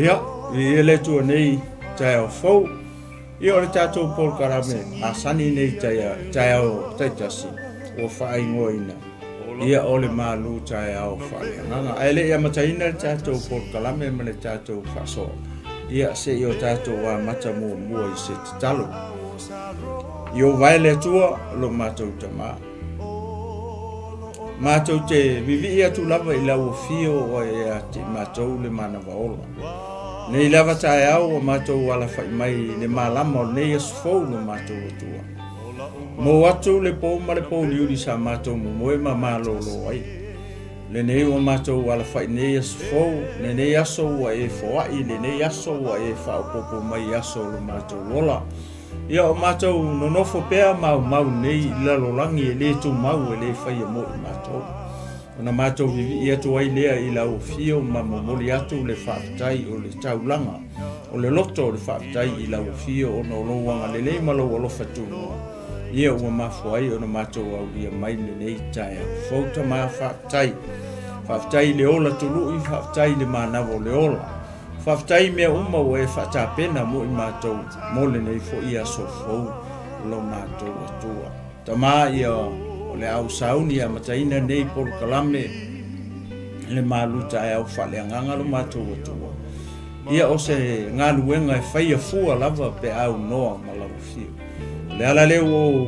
Ia, i le tu nei tai o fou. I o le tātou Paul Karame, a sani nei tai o taitasi, o whaai ngoina. Ia o le malu tai au whaai nganga. Ai le ia mataina le tātou Paul Karame ma le tātou whaso. Ia se i o tātou a mata mua i se talo. I o vai le tua lo mātou tama. Mātou te vivi ia tu lava i lau o fio o e a te mātou le mana vaola. Nei lava tae au o mātou ala whai mai le mālama o nei asfou no mātou atua. Mo atu le pou ma le pou liuri sa mātou mo moe ma mālolo ai. Le nei o mātou ala whai nei asfou, le nei aso ua e foai, le nei aso ua e whaopopo mai aso lo mātou ola. Ia o mātou nonofo pēr mau nei lalolangi e le tu mau e le whai mo i mātou. Ona mātou vivi ia tu ai lea i lau fio ma momoli atu le whaatai o le taulanga. O le loto o le whaatai i lau fio o no loanga le lei malo o lofa tūnua. Ia ua mafuai ona mātou au lia mai le nei taia. Fauta maa whaatai. Whaatai le ola tulu i whaatai le mānawo le ola. Whaatai mea uma o e whaatapena mo i mātou. Mo le nei fo ia so fau lo mātou atua. Tamā ia o le au sauni a mataina nei Paul Karame le maluta e au whaleanganga lo mātou atua. Ia o se ngā luenga e whaia fua lava pe au noa ma lau fio. Le ala leo o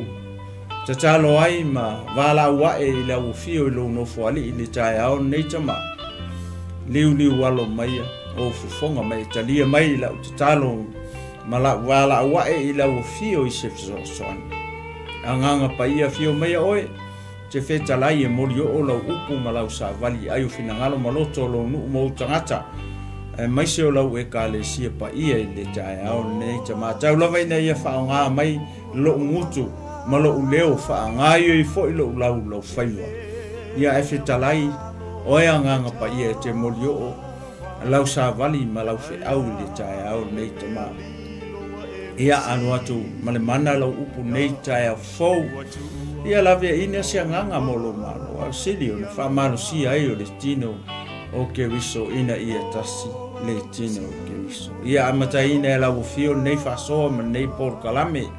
tatalo ai ma wala wae i lau fio i lo nofo ali i le tae au nei tama. Liu walo maia o fufonga mai talia mai i lau tatalo ma wala wae i lau fio i se fisosoani. Anganga pa ia fio mai oe, te wheta lai e mori o lau upu ma lau sa vali ai o finangalo maloto lo nuu mo tangata. Maise o lau e ka le sia pa ia i le tae au nei ta mātau lava ina ia whaonga mai lo ngutu ma lo uleo whaonga i i fo i lo lau whaiwa. Ia e wheta lai oe anganga pa ia te mori o lau sa vali ma lau whi au i le tae au nei ta mātau. Ia anu atu male mana lau upu nei tae au fau. Ia lawe ina se nganga molo malo. Au sili o le whamano si ai o le tino o ke wiso ina ia tasi le tino o ke wiso. Ia amata ina e lau fio nei whasoa ma nei Paul Karame.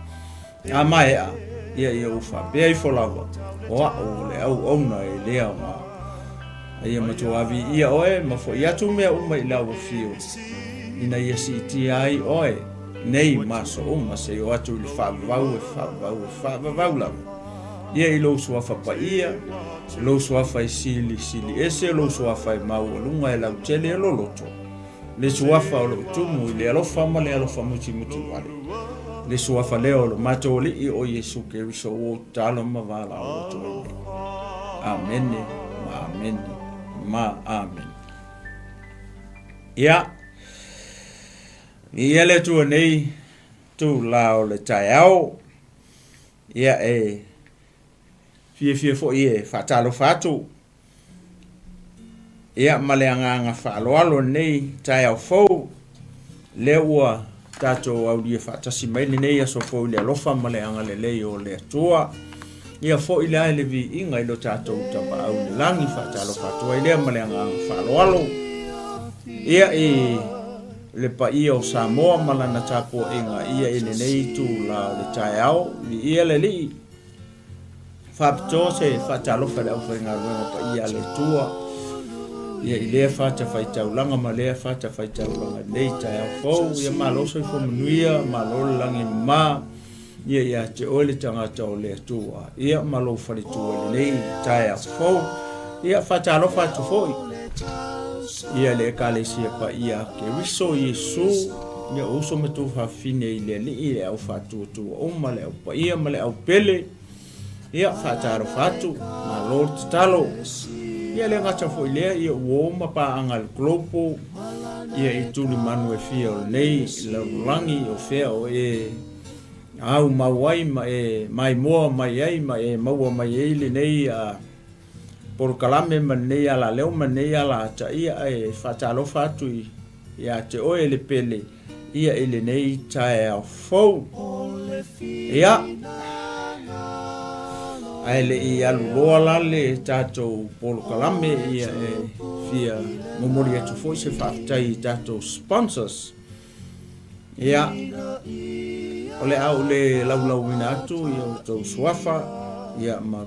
A mai a ia ufa. Pea i folawa. O o le au auna e lea ma. Ia matu avi ia oe ma fo ia tu mea uma i lau fio. Ina ia si iti ai oe. Nei maso uma se o atu li whaavau lau. Ia i lo suafa pa ia, lo suafa i sili ese, lo suafa i mau alunga e lau tele e loloto. Le suafa o lo tumu i le alofa ma le alofa muti wale. Le suafa leo lo mato li i o Yesu ke riso o talo ma vala o to. Amene, ma amene, ma amen. Ia. Ia le tu nei tu lao le tai au. Ia e fie fo ie fatalo fatu. Ia maleanga falo alo nei tai au fo le ua tato au dia fatasi mai nei aso fo le lofa maleanga le le o le tua. Ia fo ile ai le vi inga ilo tato tapa au le langi fatalo fatu ile maleanga falo alo. Ia e le pa ia o Samoa malana tapo inga ia ine nei tu la le tae au ni ia le li fapto se fatalo fa au fa ngaro pa ia le tua ia ile fata fa taulanga ma le fata fa taulanga nei tae au fo ia malo so fo mnuia malo langi ma ia te ole tanga to le tua ia malo fa le tua nei tae au fo ia fatalo fa tu fo ia le kalesia pa ia ke riso Yesu ia uso metu fa fine ile li ia au fatu tu o male au pa ia male au pele ia whaataro whatu, ma lor te talo. Ia le ngata fo ilea, ia uoma pa anga le glopo, ia i tuli manu e fia o nei, la ulangi o fea o au mauai ma mai moa mai ai, ma maua mai eile nei a por kalame ma nei ala leo ma nei ala ta ia whaataro whatu ia te oe le pele, ia ele nei tae au fau. Ia, aile i alu loa lale tātou polo kalame ia fia momori atu foi se whaatai tātou sponsors. Ia, ole au le laulau ina atu ia o tau suafa, ia ma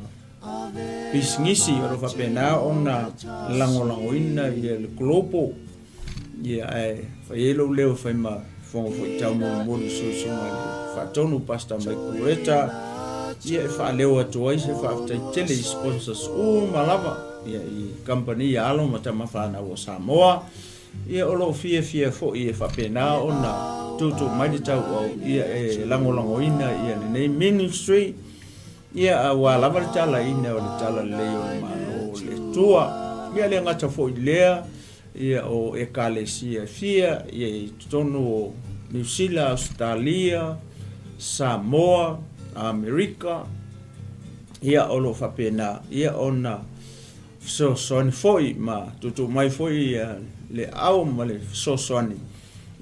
pisingisi o rofa pena ona langolango ina ia le kolopo. Ia whaielo leo whai ma whongo fwoi tau momori suisunga le whaatonu pasta mai kueta. Ia whaaleo atu ai se whaatai tele i sponsors malava. Ia i company ia alo ma tama whanau o Samoa. Ia olo fia fwoi whapena ona tutu mai tau au ia langolango ina ia nei ministry. Ia wa lava le tala ina o le tala leo le malo le tua. Ia le ngata fwoi lea. Ia o ekalesia fia, ia i tonu o New Zealand, Australia, Samoa, Amerika, ia olo whapena, ia ona soani foi ma tutu mai foi le au ma le soani.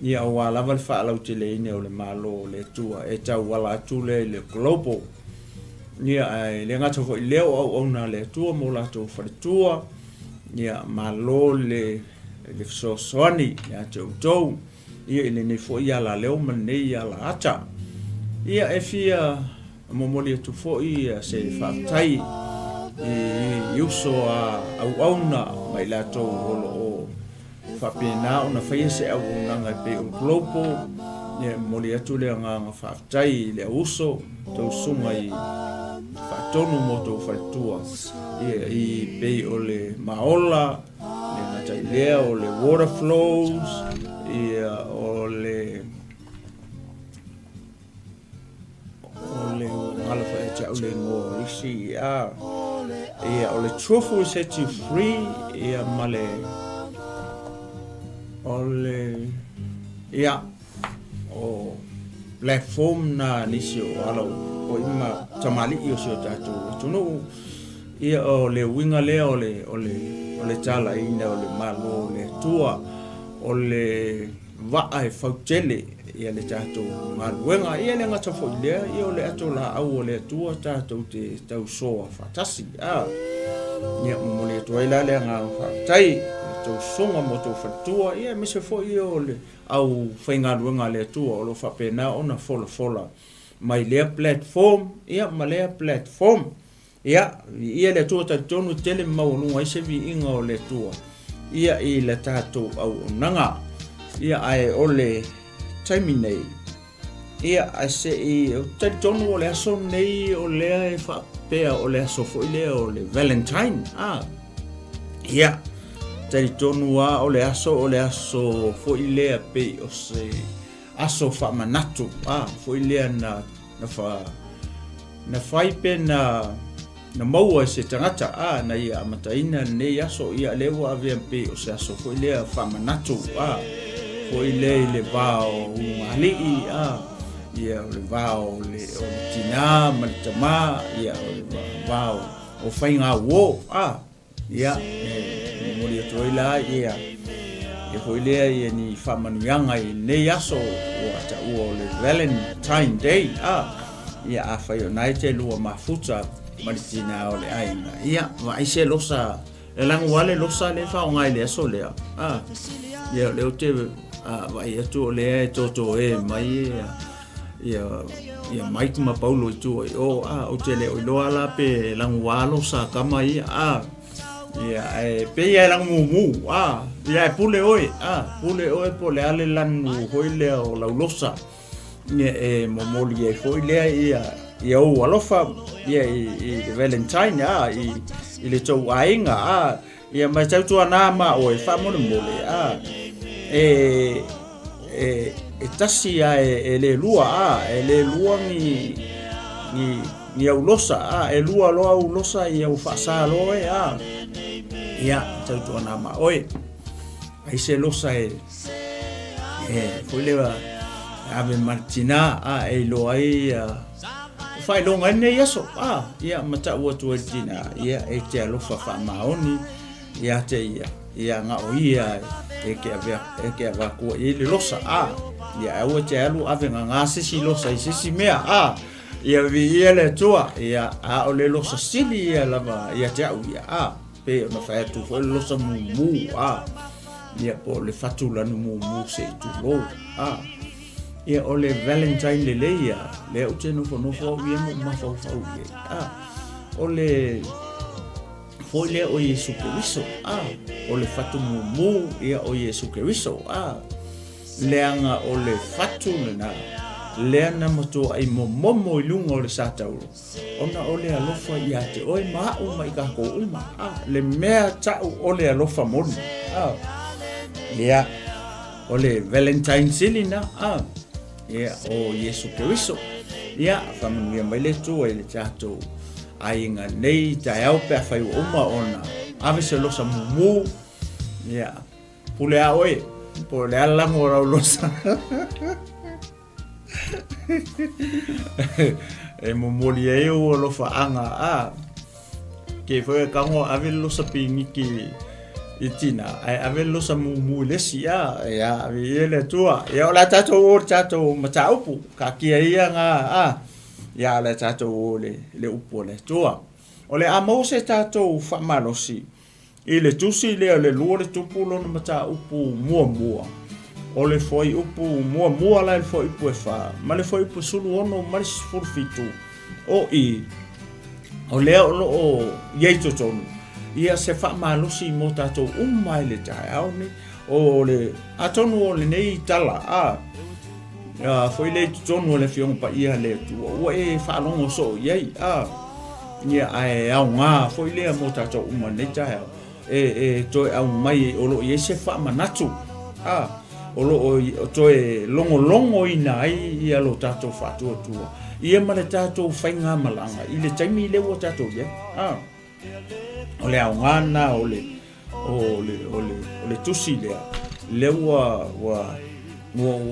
Ia o lava le whaalau te le ine o le malo le tua, tau wala atu le global. Ia le ngata foi leo au ona le tua mo lato whare tua, ia malo le soani ya tau ia ile ne fo ia la leo man ia la ata ia fia momoli atu fo ia se whaatai i uso au auna mai la tau o whapena ona whaia se au nanga pe o globo ia moli atu le nganga whaatai le uso tau sunga i whaatonu moto whaitua ia i pe o le maola lea o le water flows ia o le ala fa tau le ngo isi ia o le truffle set you free ia male o le ia o platform na nisi o ala o ima tamali i o se tatu tunu ia o le winga lea o le tala ina o le malo le tua o le waa e fautele ia le tatou ngaruenga ia le ngata fo lea ia o le ato la au o le tua tatou te tau soa fatasi ia mo le tua ila le nga fatai tau songa mo tau fatua ia me se fo ia o le au whaingaruenga le tua o lo whapena ona fola mai lea platform ia ma lea platform ia le tua tonu tele maununga i se vi inga o le tua ia i le tatou au nanga ia ai o le taimi nei ia a se i tonu o le aso nei o lea e whapea o le aso fo i lea o le Valentine ia tonu o le aso fo i lea pe o se aso whamanatu fo i lea na whai pe na maua se tangata na ia amataina nei aso ia lewa avempe o se aso fo i lea whamanatu fo i le vao ungalii ia o le vao le tina malitama ia o le vao o whainga wo ia mori atoila ia fo i lea ia ni whamanuianga i nei aso o ata o le Valentine Day ia a whai o nai te lua mafuta maritina o le aina ia wa ise losa le langu wale losa le fa ngai le so le ia le te wa ia tu le toto mai ia mai kuma paulo tu o te le o loala pe langu walo sa kama ia pe ia langu mu ia pule oi po le ale lanu hoile o la losa ia momoli foi le ia o alofa ia i Valentine i le tau ainga ia mai tau tua nā ma o e whamone mole e tasi le lua ni ia ulosa e lua loa ulosa ia ufasa loa ia tau ana ma oi ai se losa foi lewa ave martina e lo ai fai longa nei aso ia mata ua tu tina ia e te alofa fa maoni ia te ia nga o ia e ke ava ko ile losa ia ua te alu ave nga sisi losa i sisi mea ia vi ia le tua ia o le losa sili ia lava ia te au ia pe ona fai tu foi losa mu ia po le fatula no mu se tu lo ia o le Valentine le leia le o te no fo ia mo mafau ia o le foi le o Yesu Kristo o le fatu mu ia o Yesu Kristo le anga o le fatu na le ana moto ai momo ilunga o le satau ona o le alofa ia te oi ma o mai ka ko uma le mea tau o le alofa mon ia o le Valentine silina ia o Yesu Kristo ia family mai le tu ele tato ai nga nei tai au pe fai uma ona ave se losa mu ia pule a oi por le ala mora losa e mo molie o lo fa anga ke foi kango ave losa piniki itina ave losa mu lesia ia ave ele tua ia la tato mata upu ka kia ia nga ia la tato le upu le tua o le amo se tato fa malosi ile tusi le luo le tupu lo mata upu mua o le foi upu mua la le foi upu fa ma le foi upu sulu ono ma le fitu o o le o yeito tonu ia se fa malosi mo tato umai le tai au ni o le atonu o le nei tala foi le tonu le fiong pa ia le tu o fa longo so ye ia ai au nga foi le mo tato umai le tai to au mai o lo ye se fa manatu o lo to longo ina ai ia lo tato fa tu ia ma le tato fainga malanga i le taimi le o tato ye o le aungana o le tusi le wa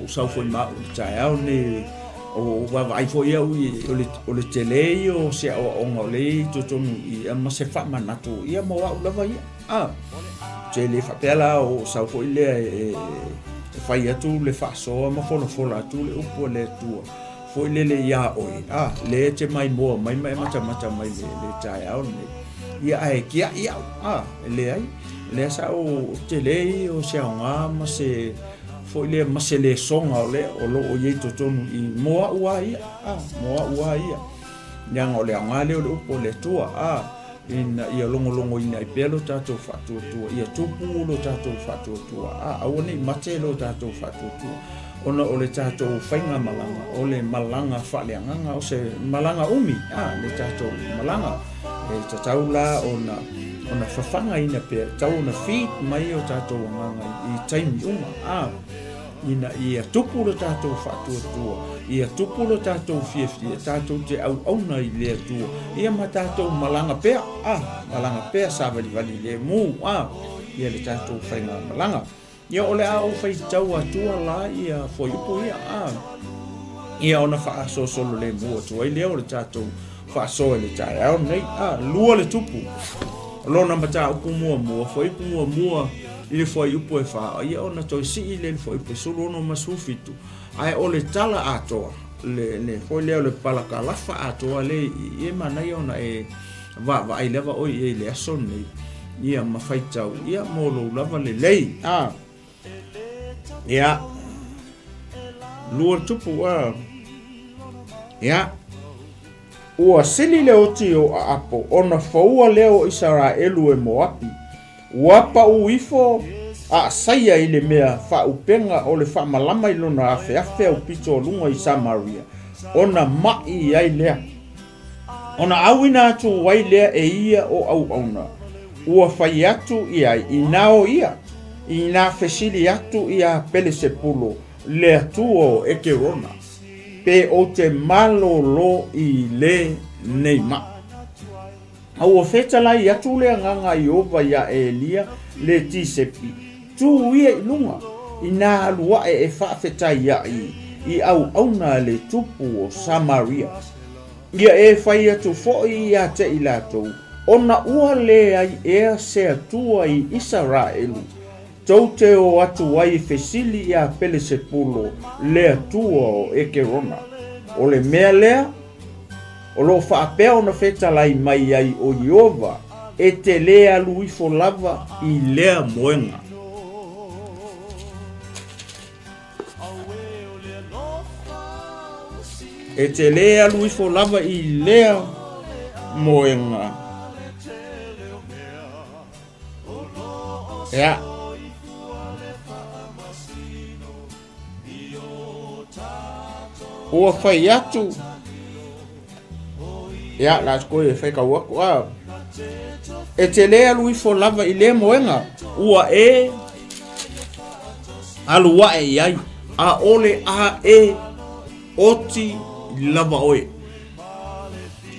sau foi ma o tai au ni o vai foi ia o le tele o se o ngole to i ma se fa manatu ia mo wa lava ia tele fa pela o sau foi le fai atu le fa so ma fola tu le upo le tu foi le ia oi le te mai mata mai le tai au ni ia ai kia ia le ai le sa o tele o se nga ma se foi le ma se le songa o lo o ye to tonu i moa ua ia nyang o le nga le o po le tua ina ia longo ina i pelo tato fatu tua ia tupu lo tato fatu tua awoni mate lo tato fatu tua ona o le tato fainga malanga o le malanga faleanga o se malanga umi le tato malanga e tataula ona fafanga ina pe tau na feed mai o tato nganga i taimi uma ina ia tupu lo tato fatu tua ia tupu lo tato fiefi tato te au na i le tua ia ma tato malanga pe sa vali le mu ia le tato fainga malanga ia ole au fai tau atua la ia foi upu ia ona fa so solo le mu tu ai le o le tato fa so le tai au nei lua le tupu lona mata upu mua foi upu mua ile foi upu fa ia ona to si ile foi upu solo no masufitu ai ole tala atoa le foi le palaka lafa atoa le e mana ona va ai leva oi le aso nei ia ma fai tau ia molo lava le lei ia lua tupu ia ua sili le oti o apo ona faua leo Israelu e Moapi wapa uifo saia ile mea fa upenga o le fa malama ilona afe o pito lunga i Samaria ona mai ai lea ona awina atu wai lea e ia o au auna ua fai atu ia inao ia ina fesili atu ia pele sepulo le atu o ekerona pe o te malo lo i nei ma au feta lai atu le nganga Iova ya Elia le tisepi tu ia lunga ina lua e fa feta ya i au na le tupu o Samaria ia e fai atu foi ia te ilato ona ua le ai ea se atua i Israelu tau te o atu ai fesili ia pele sepulo le atua o Ekerona o le mea lea o lo whaapea ona feta lai mai ai o Iova e te lea luifo lava i lea moenga. E te lea luifo lava i lea moenga. Ea. Ua whai atu. Ea, la skoe e whaika waku a. E te lea luifo lava i lea moenga. Ua e alua e iai. A ole a e oti lava oe.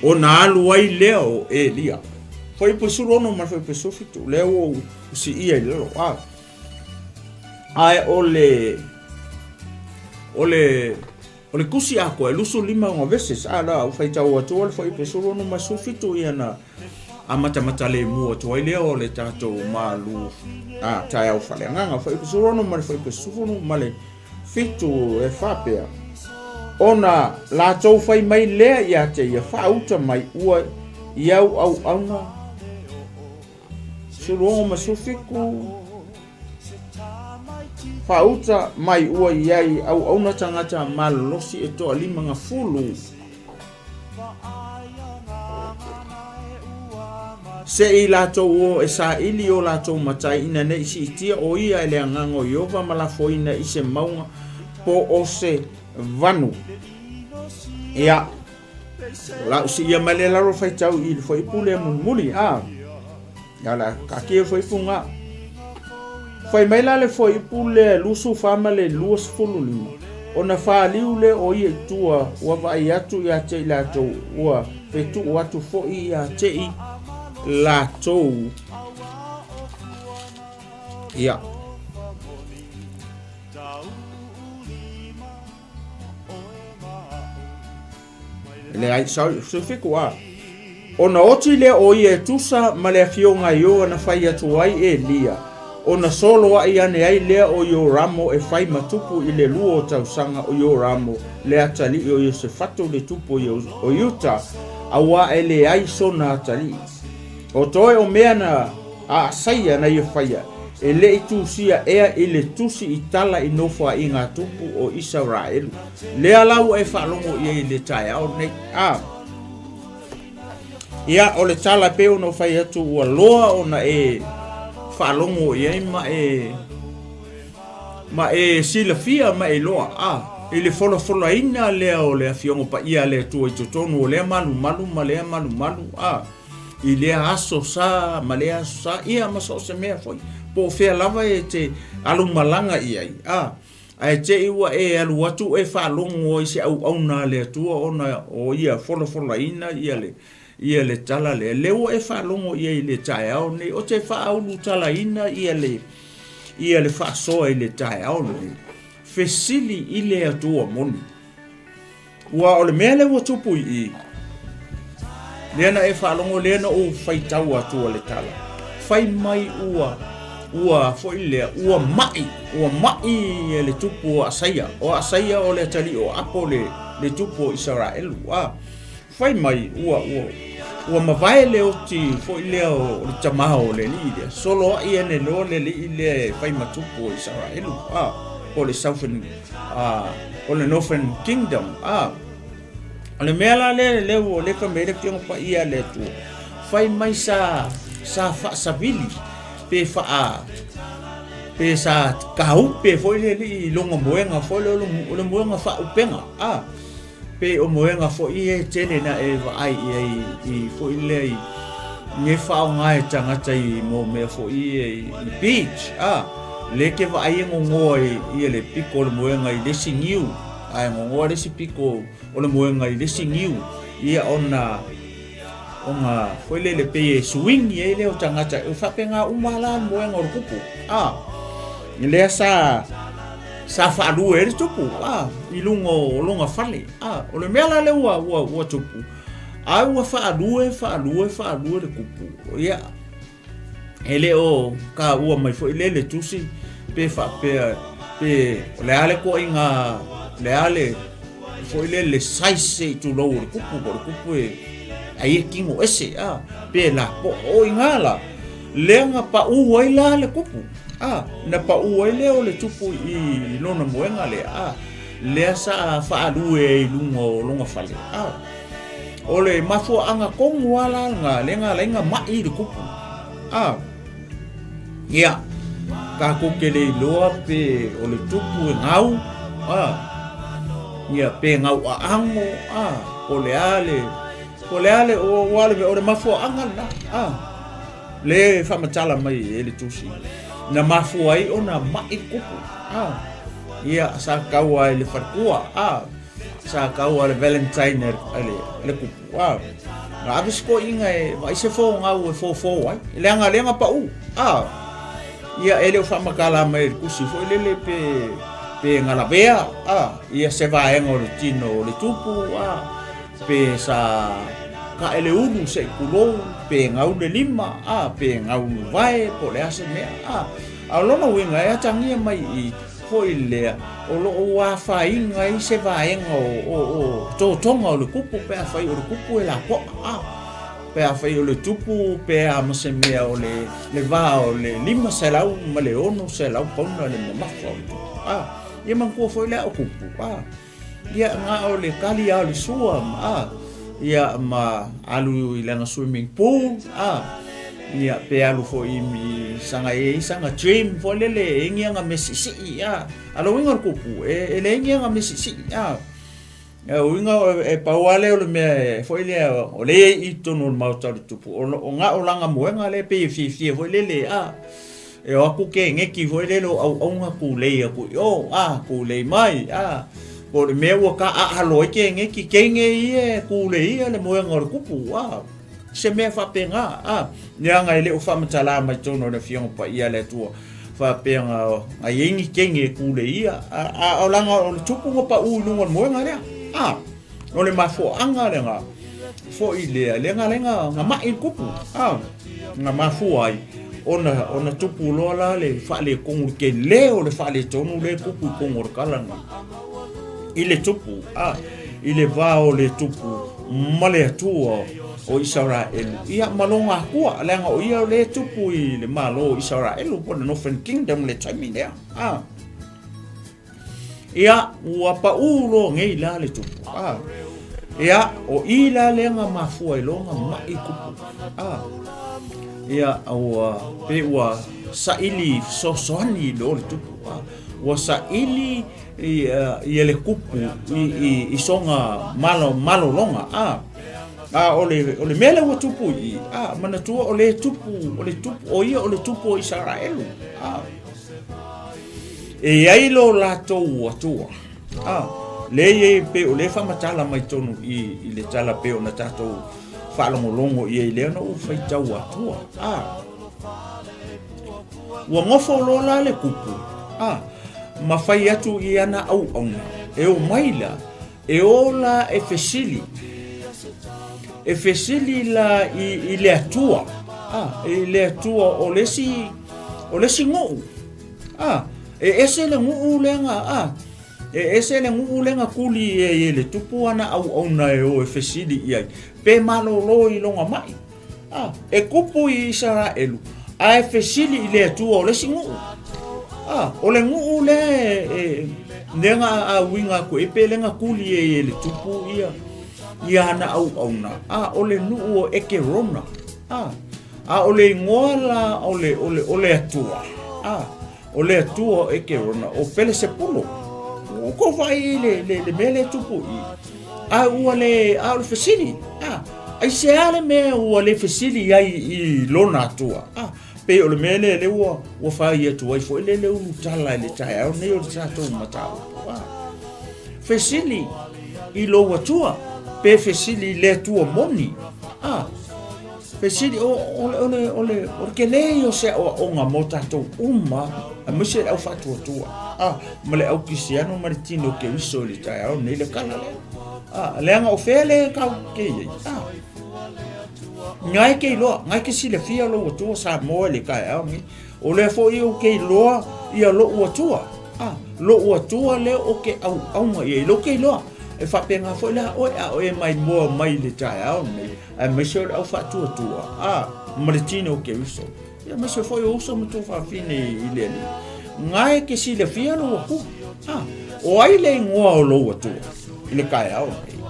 O na alu ai lea o Elia. Foi pesuru ono ma foi pesuru fitu. Lea o si ia i lero. Ai ole kusi ako e lusu lima nga veces. La u fai tau atu ole foi pesuru ono ma su fitu ia na amata le mua tu ai lea o le tato malu. Tai au fale nganga. Foi pesuru ono ma foi pesuru ono ma le fitu e whapea. Ona la tau fai mai lea ia te ia whauta mai ua iau au auna surongo masufiku whauta mai ua iai au auna tangata malolosi e toa lima ngā fulu se i la tau o e sa ili o la tau matai ina ne isi itia o ia e lea ngango Iova malafo ina ise maunga po o se vanu ia la usi ia male la ro fai tau i foi pule muli ya la ka ke foi funga foi mai la le foi pule lusu fama le luas fululima ona fa liule o ia tua wa vai atu ya te la to wa fetu watu fo ia te la to ia le ai sa se fiku a ona oti le o ia tusa ma le fionga yo na fai atu ai Elia ona solo ai ane ai le o yo ramo e fai matupu i le luo tausanga o yo ramo le atali o yo se fatu le tupu o yuta awa e le ai sona atali o toe o mea na a saia na ia faia e le itusia ea i le tusi i tala i nofa i ngā tupu o Israelu. Le alau e whalongo i le tai au nei. Ia o le tala peo no whai atu ua loa o na e whalongo i ma e silafia ma e loa. I le fola ina lea o le afiongo pa ia le tua i tutonu o lea malu ma lea malu. I lea aso sa ma lea aso sa ia ma so se mea foi. Po fea lava e te alu malanga i ai. Ai te iwa e alu watu e whalongo i se au na le atua ona o ia fola ina ia le tala le. Leo e whalongo i le tae au nei. O te whaulu tala ina ia le whasoa i le tae au nei. Fesili i le atua moni. Ua o le mea le watupu i. Leana e whalongo leana o whaitau atua le tala. Whai mai ua foilea ua mai e le tupu o Asaia o le tali o apo le tupu o Israelu fai mai ua mavae le oti foilea o le tamaha o le li solo ai ene lo le li le fai matupu o Israelu o le Southern o le Northern Kingdom o le mea la le o le kamere piongo pa ia le tu fai mai sa savili pe sa kau pe foi le longa moenga foi le moenga fa upenga pe o moenga foi e tele na e vai i foi le ne fa nga e tanga tai mo me foi i beach le ke vai ngo i le pico le moenga i le singiu ai ngo le si pico o le moenga i le singiu ia ona foi le pe swing ia le o tangata o fapenga umala mo en or kupu le sa falu e tupu i lunga fale o le mela le wa tupu ua falu le kupu ia ele o ka ua mai foi le tusi pe le ale ko inga le ale foi le size tu lo le kupu ai kingo ese pe la po o ingala lenga pa uai la le kupu na pa uai le o le tupu i lona moenga le le sa fa alu e lunga fale o le mafu anga kongu ala nga lenga mai le kupu ia ka ko kele loa pe o le tupu ngau ia pe ngau ango o le ale o wale o le mafu anga le fa matala mai ele tusi na mafu ai ona mai kupu ia sa kaua le farkua sa kaua le valentine le kupu na abis ko inga vai se fo ngau fo ai lenga pa ia ele fa makala mai kusi fo le pe ngala bea ia se va en o tino le tupu pe sa ka ele unu se kulo pe ngau le lima pe ngau vai po le ase me lona winga e tangia mai i foi le o lo wa fa inga i se va en o tonga le kupu pe fa o le kupu e la po pe fa o le tupu pe a se me o le va o le lima se la ma le ono se la pona le ma fa ia man ko foi le o kupu ia nga o le kali o le sua ia ma alu i langa swimming pool ia pe alu fo i mi sanga dream fo le ingia nga mesisi alo winga kupu le ingia nga mesisi winga e pauale o le me fo ile o le i tonu mauta le tupu o nga o langa moenga le pe fi fo le e o ku ke ngeki fo le lo au nga ku le ku ku le mai o le me wa ka alo ke ngeki ke nge ku le le moenga o kupu se me fa penga nyanga ile o fa matala mai tono le fiong pa ia le tua fa penga a yengi kenge ku le ia o langa o tupu pa u no moenga le o le mafo anga le nga fo ile lenga nga mai kupu nga mafu ai ona tupu lo la le fa le kongu ke le o le fa le tonu le kupu kongu kala nga ile tupu ile va o le tupu male tua o Israel ia malonga kua lenga o ia le tupu i le malo Israel po no Northern Kingdom le taimi le ia ua pa ulo ngei la le tupu ia o ila lenga mafua ilonga mai kupu ia au pe ua saili sosoani lo le tupu ua saili i le kupu i songa malo longa ole mele wa tupu mana tua ole tupu o ia ole tupu o Israel e ai lo la tua le ye pe ole fa matala mai tonu i le tala pe ona tato fa longo i le no fa tua wa ngofo lo la le kupu ma fai atu i ana au e o maila e ola e fesili la i le atua o lesi ngou e ese le ngou lenga ese le ngou lenga kuli e le tupu ana au na e o e fesili i ai pe malolo i longa mai e kupu i Israelu e fesili i le atua o lesi ngou o le ngou le nenga a winga ko e pe lenga kuli e le tupu ia na au na o le nuu o eke rona o le ngola o le atua o le atua eke rona o pele se pulo o ko vai le mele tupu i ua le fesili ai se ale me ua le fesili ai i lona atua pe o le mele le ua fai atua i fo le ulu tala le tai au nei o le tatou matau fesili i lo atua pe fesili le tua moni. Fesili ole ke le yo se o nga mota to a mese au fatu tua. Male au kisiano Martino ke wiso le tai au nei le kala le. Le nga o fele ka ke ye. Ngai ke lo, ngai ke sile fia lo tua sa mo le kai au mi. O le fo i o ke lo ia lo tua. Lo tua le o ke au ma ye lo ke lo. E fa penga fo la o e mai mo mai le tai au nei. A mese au fatu tua. Martino ke wiso. Ia mese fo yo so mo to fa fine i le. Ngai ke sile fia lo ku. O ai le ngoa o lo tua. Ile kai au nei.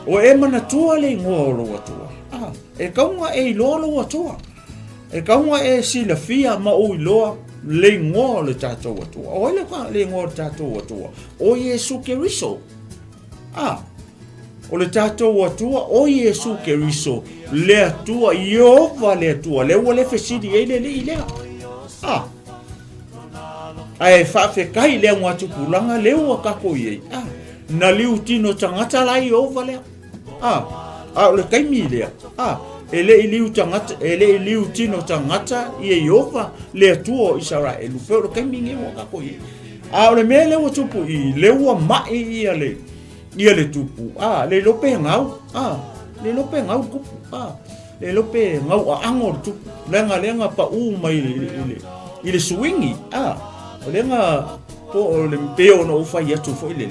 O e mana tua le ngoa o lo tua. E kaunga e lo tua. E kaunga e sile fia ma o loa le ngoa le tatou tua. O ile ka le ngoa tatou tua. O Yesu Keriso. O le tatou atua o Yesu Keriso le atua Iova le atua le ua le fesidi e le lea. Ai whawhe kai le ngatu pulanga le ua kako iei. Na liu tino tangata la Iova lea. O le kaimi lea. Ele iliu tangata, ele iliu tino tangata i Iova le atua o Israelu. Pero le kaimi nge ua kako iei. O le mea le ua tupu i le ua mai ia le. Ia le tupu. Le lope ngau. Le lope ngau kupu. Le lope ngau a angor tupu. Lenga pa mai ile swingi. Lenga po le peo no ufa ia tu fo ile.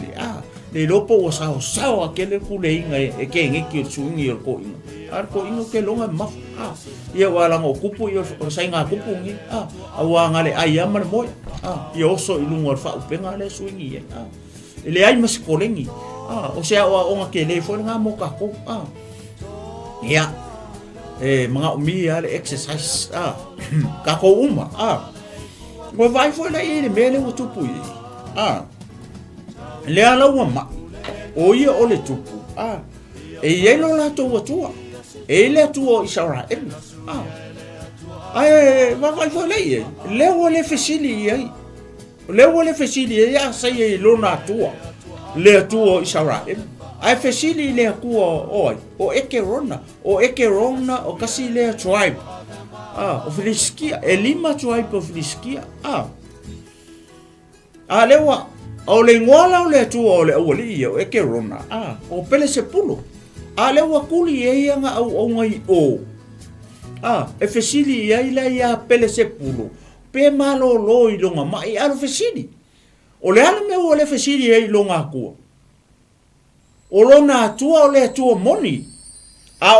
Le lopo o sao akele kule inga e ke ngeki swingi o ko inga. Ko inga ke longa maf. Ia wala ngo kupu ia sainga kupu ngi. Awa ngale ayama mo. Ia oso ilungo fa upenga le swingi. Ile ai mas kolengi. O sea o nga ke le fo nga mo ka ko. Ia mga umi ale exercise ka ko uma. Mo vai fo la ile mele o tupu i. Le ala uma. O ia o le tupu. E yelo la to tua. E le tuo Israel. Ai vai fo la ile. Le o le fesili ai. Le o le fesili ia sai lo na tua. Le tuo Israel. Ai fesili le kua oi. O eke rona o kasi le tribe. O Filiskia. E lima tribe o Filiskia. Lewa. O le ngoala o le tuo o le awali o eke rona. O pele se pulo. Lewa kuli e ianga au ngai o. E fesili ia ila ia pele se pulo. Pe malo lo i longa mai alo fesili. O le ala me o le fesili e longa kua. O lona atua o le atua moni.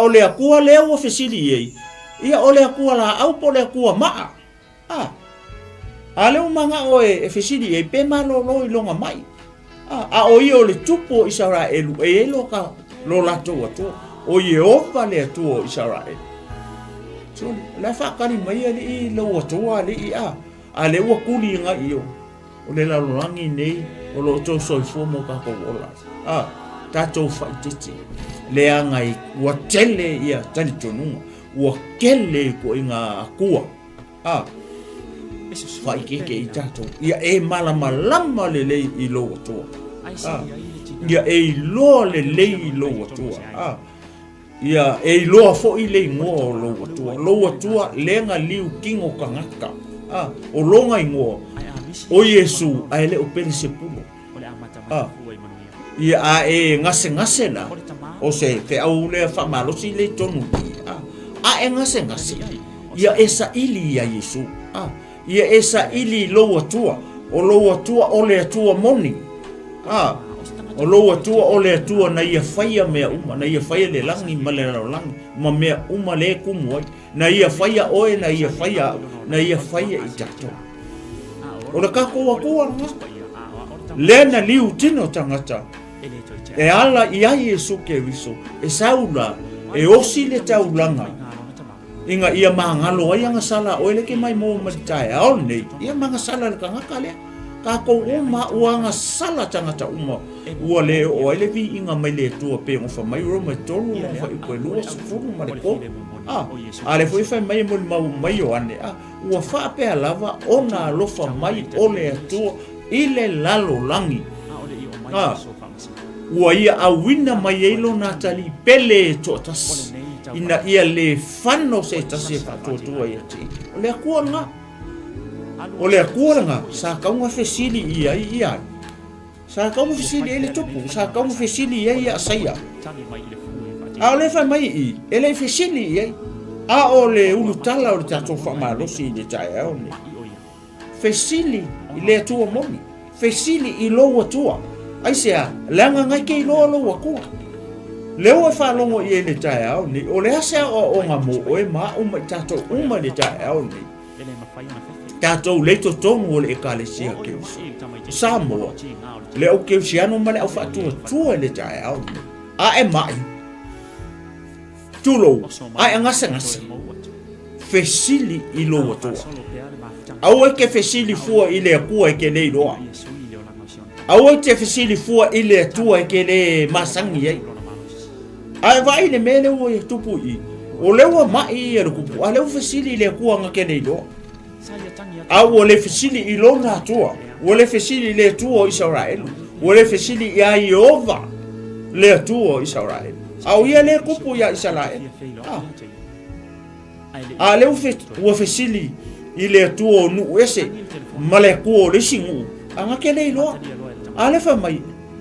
O le akua le o fesili e. Ia o le akua la au po le akua maa. Le umanga o e fesili e pe malo lo i longa mai. O i o le tupo Israelu e lo ka lo lato atua. O Yehova le atua Israelu. So la whakari mai ali i lo atua ali i le ua kuli nga i o. O le lalorangi nei o lo to soifo mo ka ko ola. Tatou faititi. Le angai ua tele ia tani tonunga. Ua kele ko inga akua. Faikeke i tatou. Ia e malama le i lo atua. Ia e loa le i lo atua. Ia e loa fo i le ngoa o lo atua. Lo atua lenga liu kingo kangaka. O longa i ngoa. O Yesu a ele o pele se pulo. Ia e ngase la. O se te au le fa malosi le tonu. E ngase. Ia esa ili ya Yesu. Ia esa ili lo atua. O lo atua o le atua moni. O lo atua o le atua na ia faia mea uma. Na ia faia le langi ma le langi. Ma mea uma le kumu ai. Na ia faia oe na ia faia i tato. O le kako wakua nga. Le na liu tino tangata. E ala ia Yesu Keriso. E saula. E osi le taulanga. Inga ia mahangalo ai anga sala. O ele ke mai mo maritai. Aol nei. Ia manga sala le kangaka lea. Kako uma uanga sala tangata uma. Ua le o ele vi inga mai le tua pe ngofa mai roma tolu. Ngofa i koe lua sifuru ma le ko. Ale foi fai mai mo mau mai o ane. Ua faa pe alava ona alofa mai o le atua. Ile lalo langi. ua ia awina mai eilo na tali pele to tas ina ia le fano se tasi fatotua ia ti o le akuanga sa kaunga fesili ia sa kaunga fesili ele topu sa kaunga fesili ia saya a le fa mai ele fesili ia a o le ulutala o le tato fa malosi de taia o fesili ile tua moni fesili ilo tua ai sea langa ngai ke ilo lo ku leo fa longo ye le taia o ni o le asa o ngamo o e ma o mai tato uma le taia o ni tato le to tongo le ekalesia ke Samoa le o ke siano male au fa tua le taia o ni a e mai tulo ai ngasa fesili ilo tua au ke fesili fua ile ku ke le loa au te fesili fua ile tua ke le masangi ai ai vai le mele o tupu i o le wa mai e ku ale o fesili ile ku nga ke le loa au o le fesili ilo na tua o le fesili ile tua Israel o le fesili ya Jehova le tua Israel au ia le kupu ya Israel a le o fesili ile tua nu ese male ku le singu anga ke le loa ale fa mai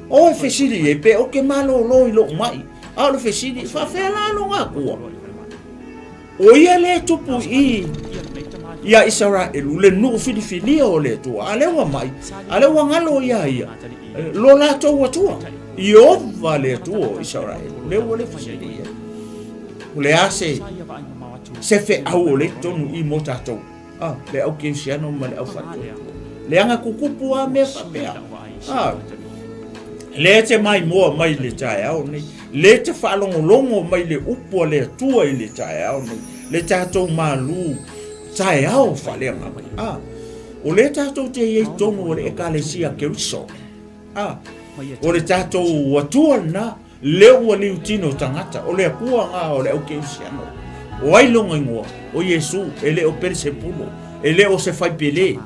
o fesili e pe o ke malo lo ilo mai a le fesili fa fela lo nga ku o ia le tupu i ia Israel le nu filifili o le tua ale wa mai ale wa ngalo ia lo la to wa tua io vale tua Israel le o le fesili le ase se fe au le tonu i motato le au ke siano male au fatu le anga kukupu a me fa pea le te mai mo mai le tai au ni le te fa longo mai le upo le tua i le tai au ni le tato malu tai au fa le mai o le tato te ye tonu le ekalesia ke uso o le tato watua na le ua li utino tangata o le akua nga o le au ke siano o ai longa ingoa o Yesu ele o persepulo ele o se fai pele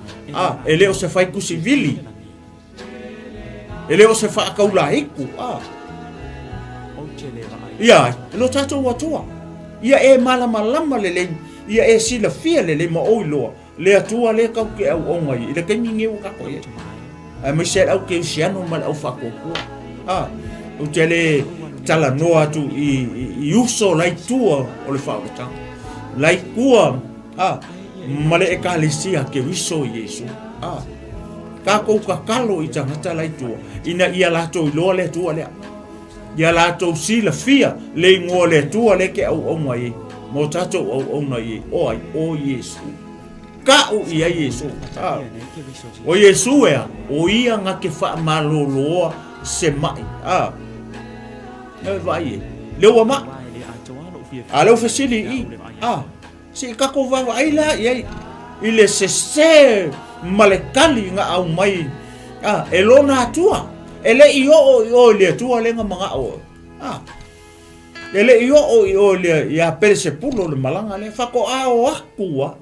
ele o se fai kusivili ele o se fa kaula iku ia lo tato watua ia e malama le ia e sila fia le ma oilo le atua le ka ke au onga i le keminge u ka ko ye ai me se au ke siano mal au fa ko o tele tala noa tu i uso lai tua o le whaotang. Lai kua, male e kalisia ke wiso Yesu. Ka kou ka kalo i tangata lai tua. Ina ia lato i loa le tua lea. Ia lato sila fia le ingoa le tua le ke au onga ye. Mo tato au onga ye. O ai, o Yesu. Ka o ia Yesu. O Yesu ea, o ia nga ke wha maloloa se mai. Vai le wa ma alo fesili i si ka ko va ai la ye ile se malekali nga au mai elona tua ele io le tua le nga manga o ele io le ya perse pulo le malanga le fa ko o akua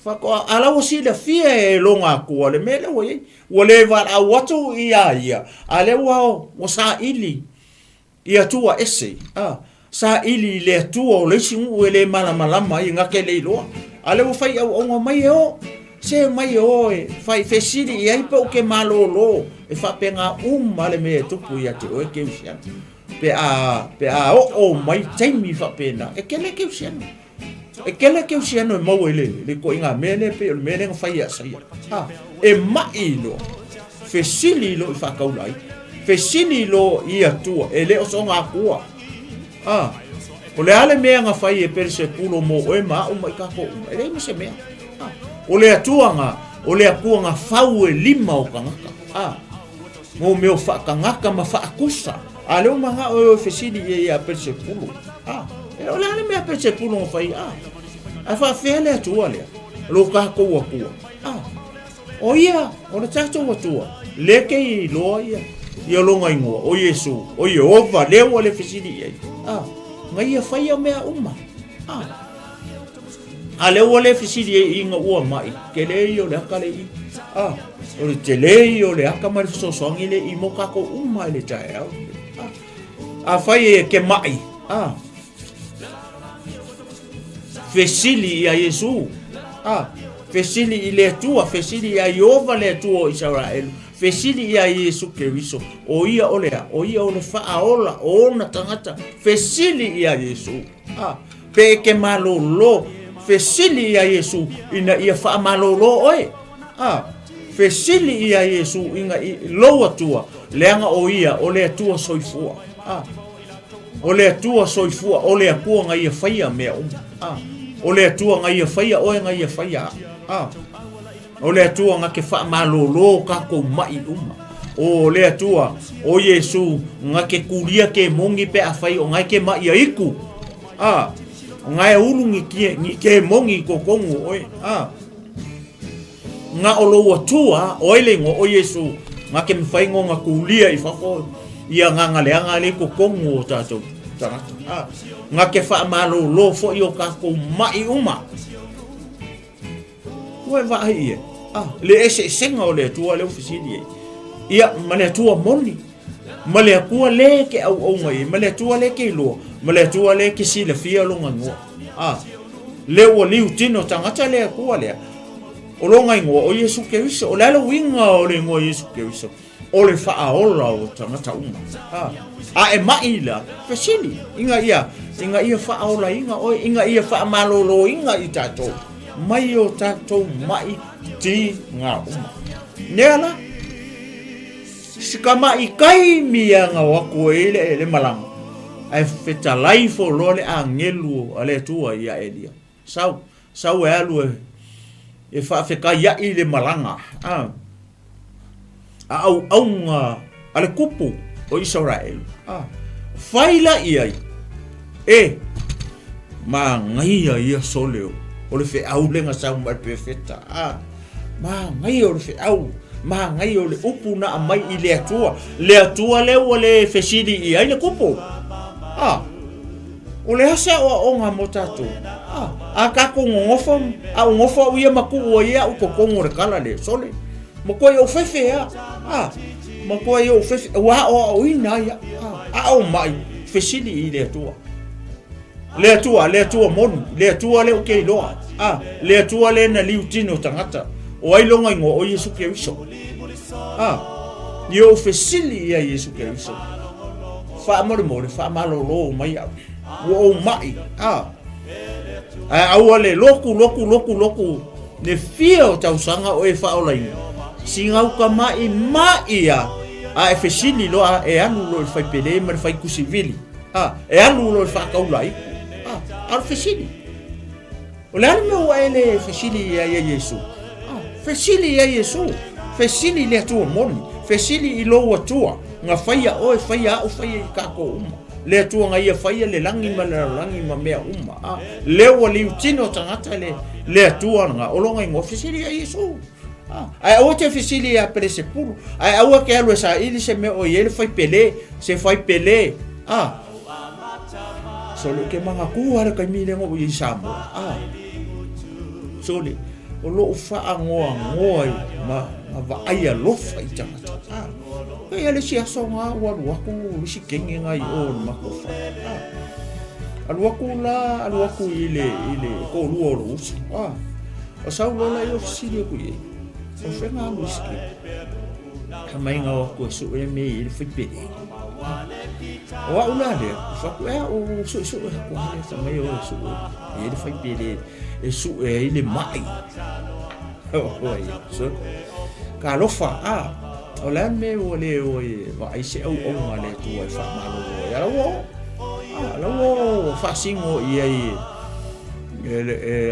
fa ko ala o si le fie longa ku le mele wo le va a watu ia ale wa sa ili ia tua ese sa ili le tua o le singu ele malama i ngake le loa ale o fai au mai o se mai o fai fesili i ai po ke malolo e fa penga le me tupu ia te o ke usia pe a o mai taimi fa pena e kele ke usia ke usia no mo le ko inga mele pe le mele fai ia sai e mai lo fesili lo fa kaulai fesini lo ia tua ele o songa kua o le ale mea nga fai e perse pulo mo o e ma o mai kako ele mo se mea o le atua nga o le akua nga fau e lima o kangaka mo meo fa kangaka ma fa akusa ale o manga o fesini ia perse pulo o le ale mea perse pulo mo fai a fa fele atua le lo kako wa kua o ia o le tato wa tua leke i loa ia longa ingoa o Yesu o Jehova leo le fesili ai ngai ia fai mea uma leo le fesili ai inga ua mai ke le io le akale i o le telei o le aka mai fesoasoagi le i mo kako uma i le taeao afai e ke mai fesili ia Iesu fesili i le atua fesili ia Iova le atua o Israel fesili ia Iesu Keriso o ia o le faaola o ona tangata fesili ia Iesu pe ke malolo fesili ia Iesu ina ia faamalolo oe fesili ia Iesu inga lo atua leanga o ia o le atua soifua o le atua soifua o le akua nga ia faia mea o le atua nga ia faia o nga ia faia o le atua nga ke faamalolo kako mai o le atua o Iesu nga ke kulia ke mongi pe afai o nga ke mai iku nga e ulu ngi ke mongi ko kongu oe nga o lo atua o ele ngo o Iesu nga ke mfai ngo nga kulia i fako ia nga le ko kongu o tatou nga ke faamalolo fo i o kako mai Ue vai le ese senga o le atua le ofisili ia male atua moni male akua le ke au ngai male atua le ke lo male atua le ke sila fia lo ngua le o liu tino tangata le akua le o lo ngai ngo o Iesu Keriso o le winga o le ngo Iesu Keriso o le faaola o tangata e maila fesili inga ia faaola inga ia faamalolo inga i tatou mai o tatou mai ti nga nela sikama ikai mia nga wako ele malanga ai feta life o lole angelu ale tua ia elia sau alu e fa feka ia ile malanga au nga ale kupu o Israel faila ia ma ngai ia soleo o le fe au lenga sa mai perfecta ma ngai o le fe au ma ngai o le upu na mai i le atua le o le fesili i ai le kupu o le asa o nga motatu ka ko ngofo ia maku o ia o kongo re kala le sole mo ko o fefe mo ko o fefe wa o ina ia o mai fesili i le atua mon le atua le okay loa le atua le na liutino tangata o ai longa ngo o Iesu Keriso yo fesili ia Iesu Keriso fa mo fa malolo mai o mai au le loku ne fio tau sanga o e fa ola singa ka mai ia e fesili lo e anu lo fai pele ma fai kusivili e anu lo fa kaulai al fesili o le anu ele fesili ia Iesu fesili ia Iesu fesili le tu moni fesili i lo atua nga faia o faia ka ko le tu nga ia faia le langi ma mea le o le utino tangata le atua nga o longa ngo fesili ia Iesu ai o te fesili ia prese puru ai au ke alu sa ili se me o ele fai pele sole ke manga ku ara kai mine ngo i samo sole o lo fa ngoa ma va ai lo fa i tangata e ele si asonga wa ku si kenge ngai o ma ko fa alu aku ile ko lu o sa lo la yo si ku ye o fe nga muski mai nga ko su e me il fi pede wa una le fa ku o su ko le sa mai o su il fi pede e su e ile mai so ka lo fa o la me o le va ai se o ma le tu e fa malo ya lo fa singo e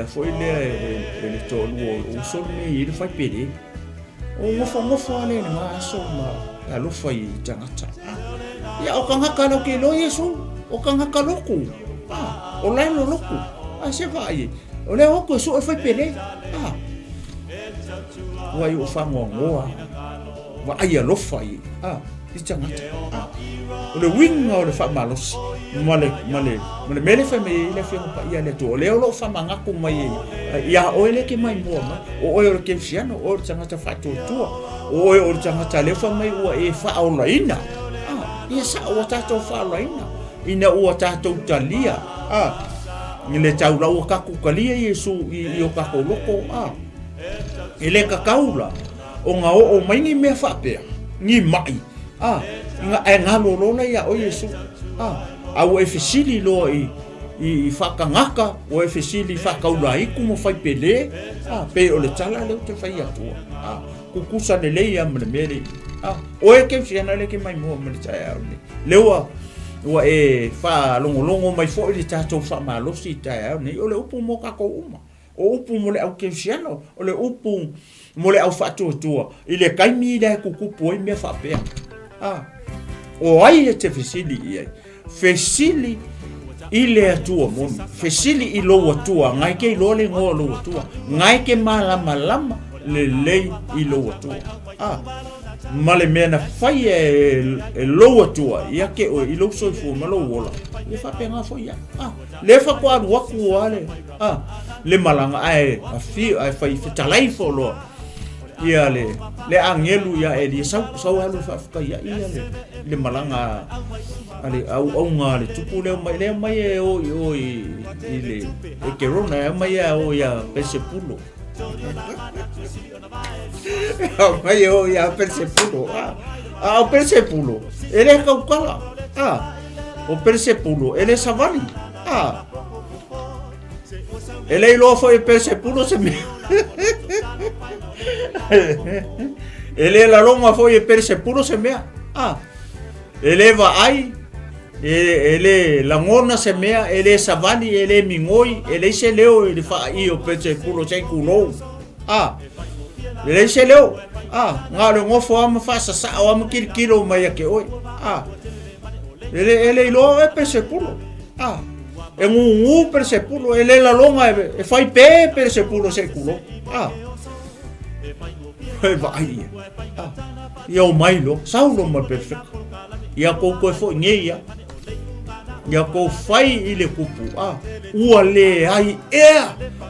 foi le tolu o so me il fa pede o ngofo ale ma so ma alo fai tangata ya o kanga kalo ke lo Yesu o kanga kaloku o la lo loku se vai o le o ko so fa pede wa yo fa ngoa wa ai alo fai i tangata o le winga o le whamalosi male mele whame i le whianga pa ia le tu o leo lo whamangaku mai ia oe le ke mai mua mai o oe o le kewsiano o le tangata whatotua o oe o le tangata le whamai ua e whaolaina ia sa ua tātou whaolaina ina ua tātou talia ni le tau lau kaku kalia Yesu i o kako loko i le kakaula o ngā o maingi mea whapea ni mai ngā lolola ia o Yesu au e fesili loa i whakangaka o e fesili whakaula iku mo whai pele pe o le tala leo te whai atua kukusa le leia mele mele o e keu siana le ke mai mua mele tai au ni leua ua e wha longo mai fo i le tātou wha malosi tai au ni o le upu mo kako uma o upu mo le au keu siana o le upu mo le au whatuatua i le kaimi i le kukupu i mea whapea o ai e te fesili i ai fesili i le atua moni fesili i lo atua ngai ke i lo le ngō lo atua ngai ke malama lama le lei i lo atua ma le mea na whai e lo atua ia ke o i lo soifu ma lo wola le whapea ngā whai le whakua aru waku o ale le malanga ai a whai whetalai fo loa ia le angelu ia e li sau halu whafka ia le malanga ale au nga le tupu le mai e o i le e kerona e mai e o ia Persepulo mai o ia Persepulo o Persepulo ele kaukala o Persepulo ele savali ele lo foi Persepulo se me ele la longa foi Persepulo se mea ele va ai ele la ngona se mea ele savani ele mingoi ele se leo ele fa i o Persepulo se kulo ele se leo nga le ngofo am fa sa o am kilo mai ke oi ele lo e Persepulo e ngu Persepulo ele la longa e fai pe Persepulo se kulo vai ia mai lo saulo ma perfecto ia ko fo ngeia ia ko fai ile kupu ua le ai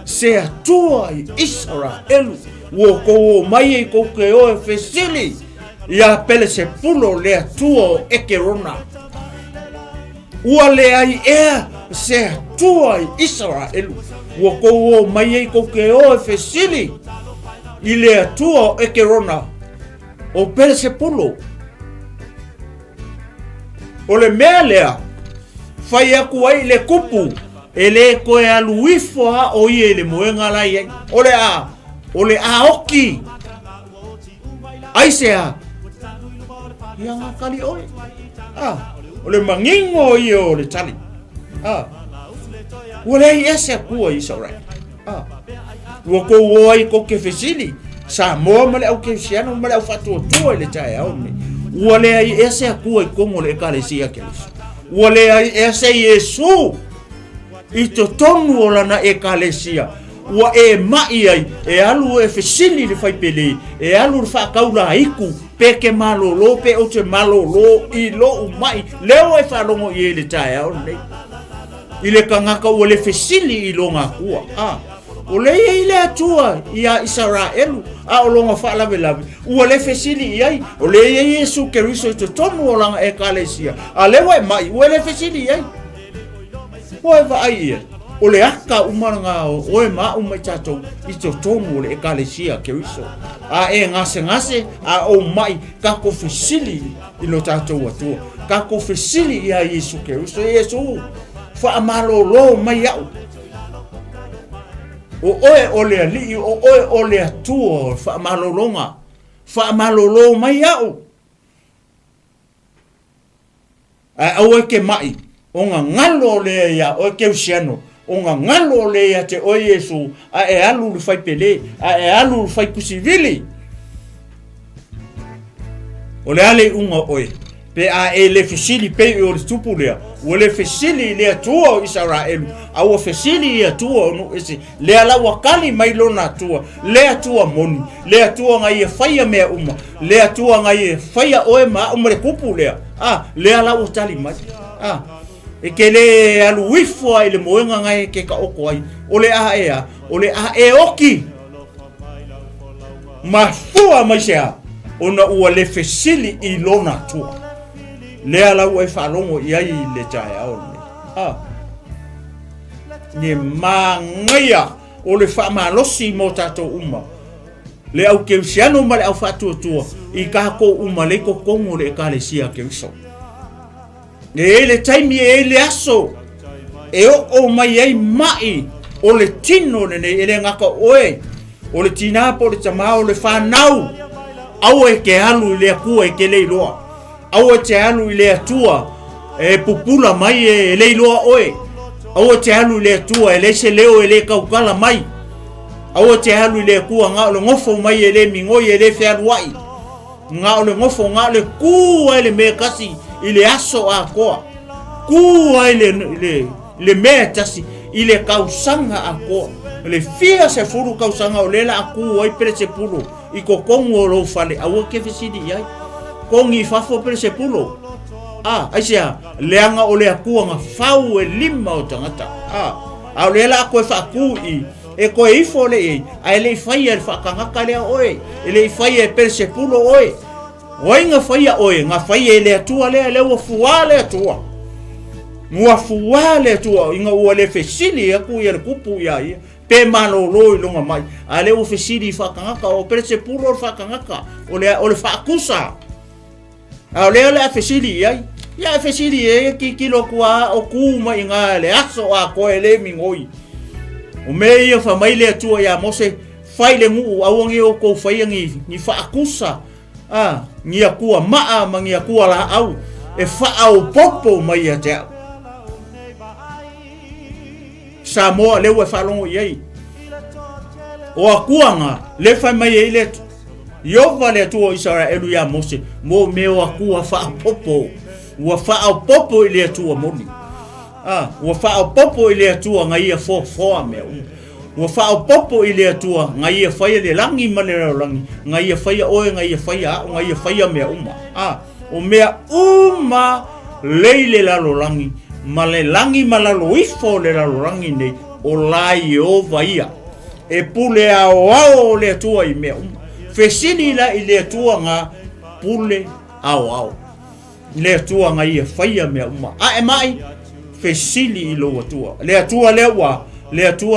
se atua i Israel wo ko mai ko ke o fesili ia Persepulo le atua e kerona ua le ai se atua i Israel wo ko mai ko ke o fesili ile atua e kerona o Persepulo o le mea lea fai aku ai le kupu ele koe aluifo o ie le moenga lai ai o le oki ai sea ia ngā kali oi o le mangingo i o le tali o le ai ese akua i saurai ua kou ai ko ke fesili sa moa ma le au ke siano ma le au whatuatua i le tae au ni ua le ai ese akua i kongo le ekalesia ke liso ua le ai ese Yesu i to tonu o lana ekalesia ua e mai ai e alu e fesili le fai pele e alu le whakaula iku peke malolo pe o te malolo i lo umai leo e whalongo i e le tae au ni i le kangaka ua le fesili i lo ngā kua o le ile atua ia Israelu o longa whaalawe ua le fesili iai o le Yesu Keriso te tonu o langa ekalesia lewa mai ua le fesili iai oe va ai o le aka umaranga oe ma umai tatou i te tonu o le ekalesia Keriso e ngase o mai kako fesili i lo tatou atua kako fesili ia Yesu Keriso Yesu whaamalolo mai au o oe o le ali o oe o le atua whaamalolo mai au au ke mai o ngā ngalo le ia o ke usiano o ngā ngalo le ia te o Yesu e alu le fai pele e alu le fai kusivili o le ale unga oe pe a ele fesili pe o le tupu lea o le fesili le atua o Israelu a o fesili atua o no ese le ala wakali mai lona atua le atua moni le atua ngai e faia mea uma le atua ngai e faia oe ma umre kupu lea le ala o tali mai e ke le alu wifo ai le moenga ngai ke ka oko ai o le a e oki mafua mai sea ona ua le fesili I lona atua le ala ua e whalongo I ai le tae au ne mangaia o le whamalosi mo tato uma le au keusiano ma le au whatuatua I kako uma le kokongo le ekalesia keuso e le taimi e le aso e o mai ai mai o le tino ne ele ngaka oe o le tina po le tamao le whanau au e ke alu le akua e ke leiloa au te alu le atua e pupula mai e leiloa oe au te alu le atua e le se leo e le kaukala mai au te alu le akua ngā le ngofo mai e le mingoi e le whiaruai ngā le ngofo ngā le kua e le mea kasi I le aso a koa kua e le mea tasi I le kausanga a koa le fia se furu kausanga o lela a kua I pere se pulu I kokongo lo fale au ke fesidi ai kongi fafo pere se pulo aisia leanga o le akua nga fau e lima o tangata au lela ko fa ku e ko ifo le ai le fai al fa kanga le oe le fai e pere se pulo oe nga fai oe nga fai le atua le o fuale atua mua fuale atua inga o le fesili aku ia le kupu ia pe malolo longa mai ale o fesili fa kanga o pere se pulo fa kanga o le fa kusa au le fesili ai ia fesili e kilo kua o kuma inga le aso a ko ele mingoi o meia fa mai le atua ia mose fai le ngu awangi o ko fai ni fa akusa ni akua maa mangi akua la au e fa au popo mai ate Samoa le wa fa longo iai o akua nga le fa mai ele yo vale tu Israelu ya mose mo meo akua fa popo wa fa popo ile tu moni wa fa popo ile tu ngai fo me wa fa popo ile tu ngai fa ile langi manera langi ngai fa oe ngai fa me o mea leile la langi male langi malalo ifo le la langi nei o lai o vaia e pule ao le tu I me fesini la ile tua nga pule au le tua nga ia faia me uma e mai fesili lo tua le tua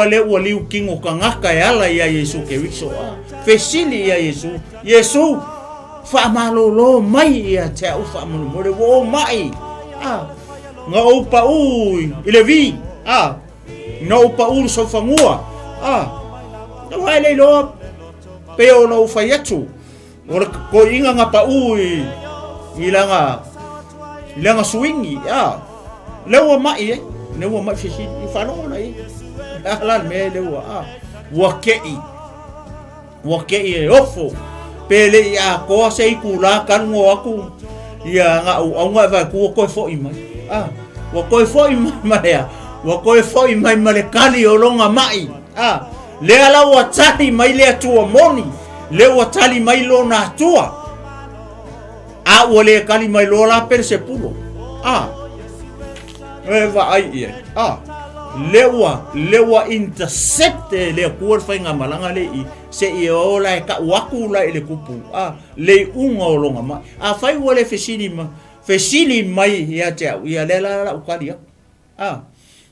le wa liu kingo kangaka ala ya Yesu ke wiso fesili ya Yesu fa malolo mai ya te u fa mo le wo mai nga upa ile vi nga upa so fangua no hai lo peo no faiatu ora ko inga nga pa ilanga swingi lewa mai fisi ifano na ala me lewa wakei ofo pele ya ko se ikula kan ngo aku ya nga va ko fo imai wa ko fo imai wa ko fo imai male kali olonga mai le ala wa tali mai le atua moni le wa tali mai lo na atua o le kali mai lo la per se pulo va ai lewa intercepte le kuor fainga malanga le se o la ka waku la le kupu le unga o longa mai fai wo le fesili mai ya te ya le la ukali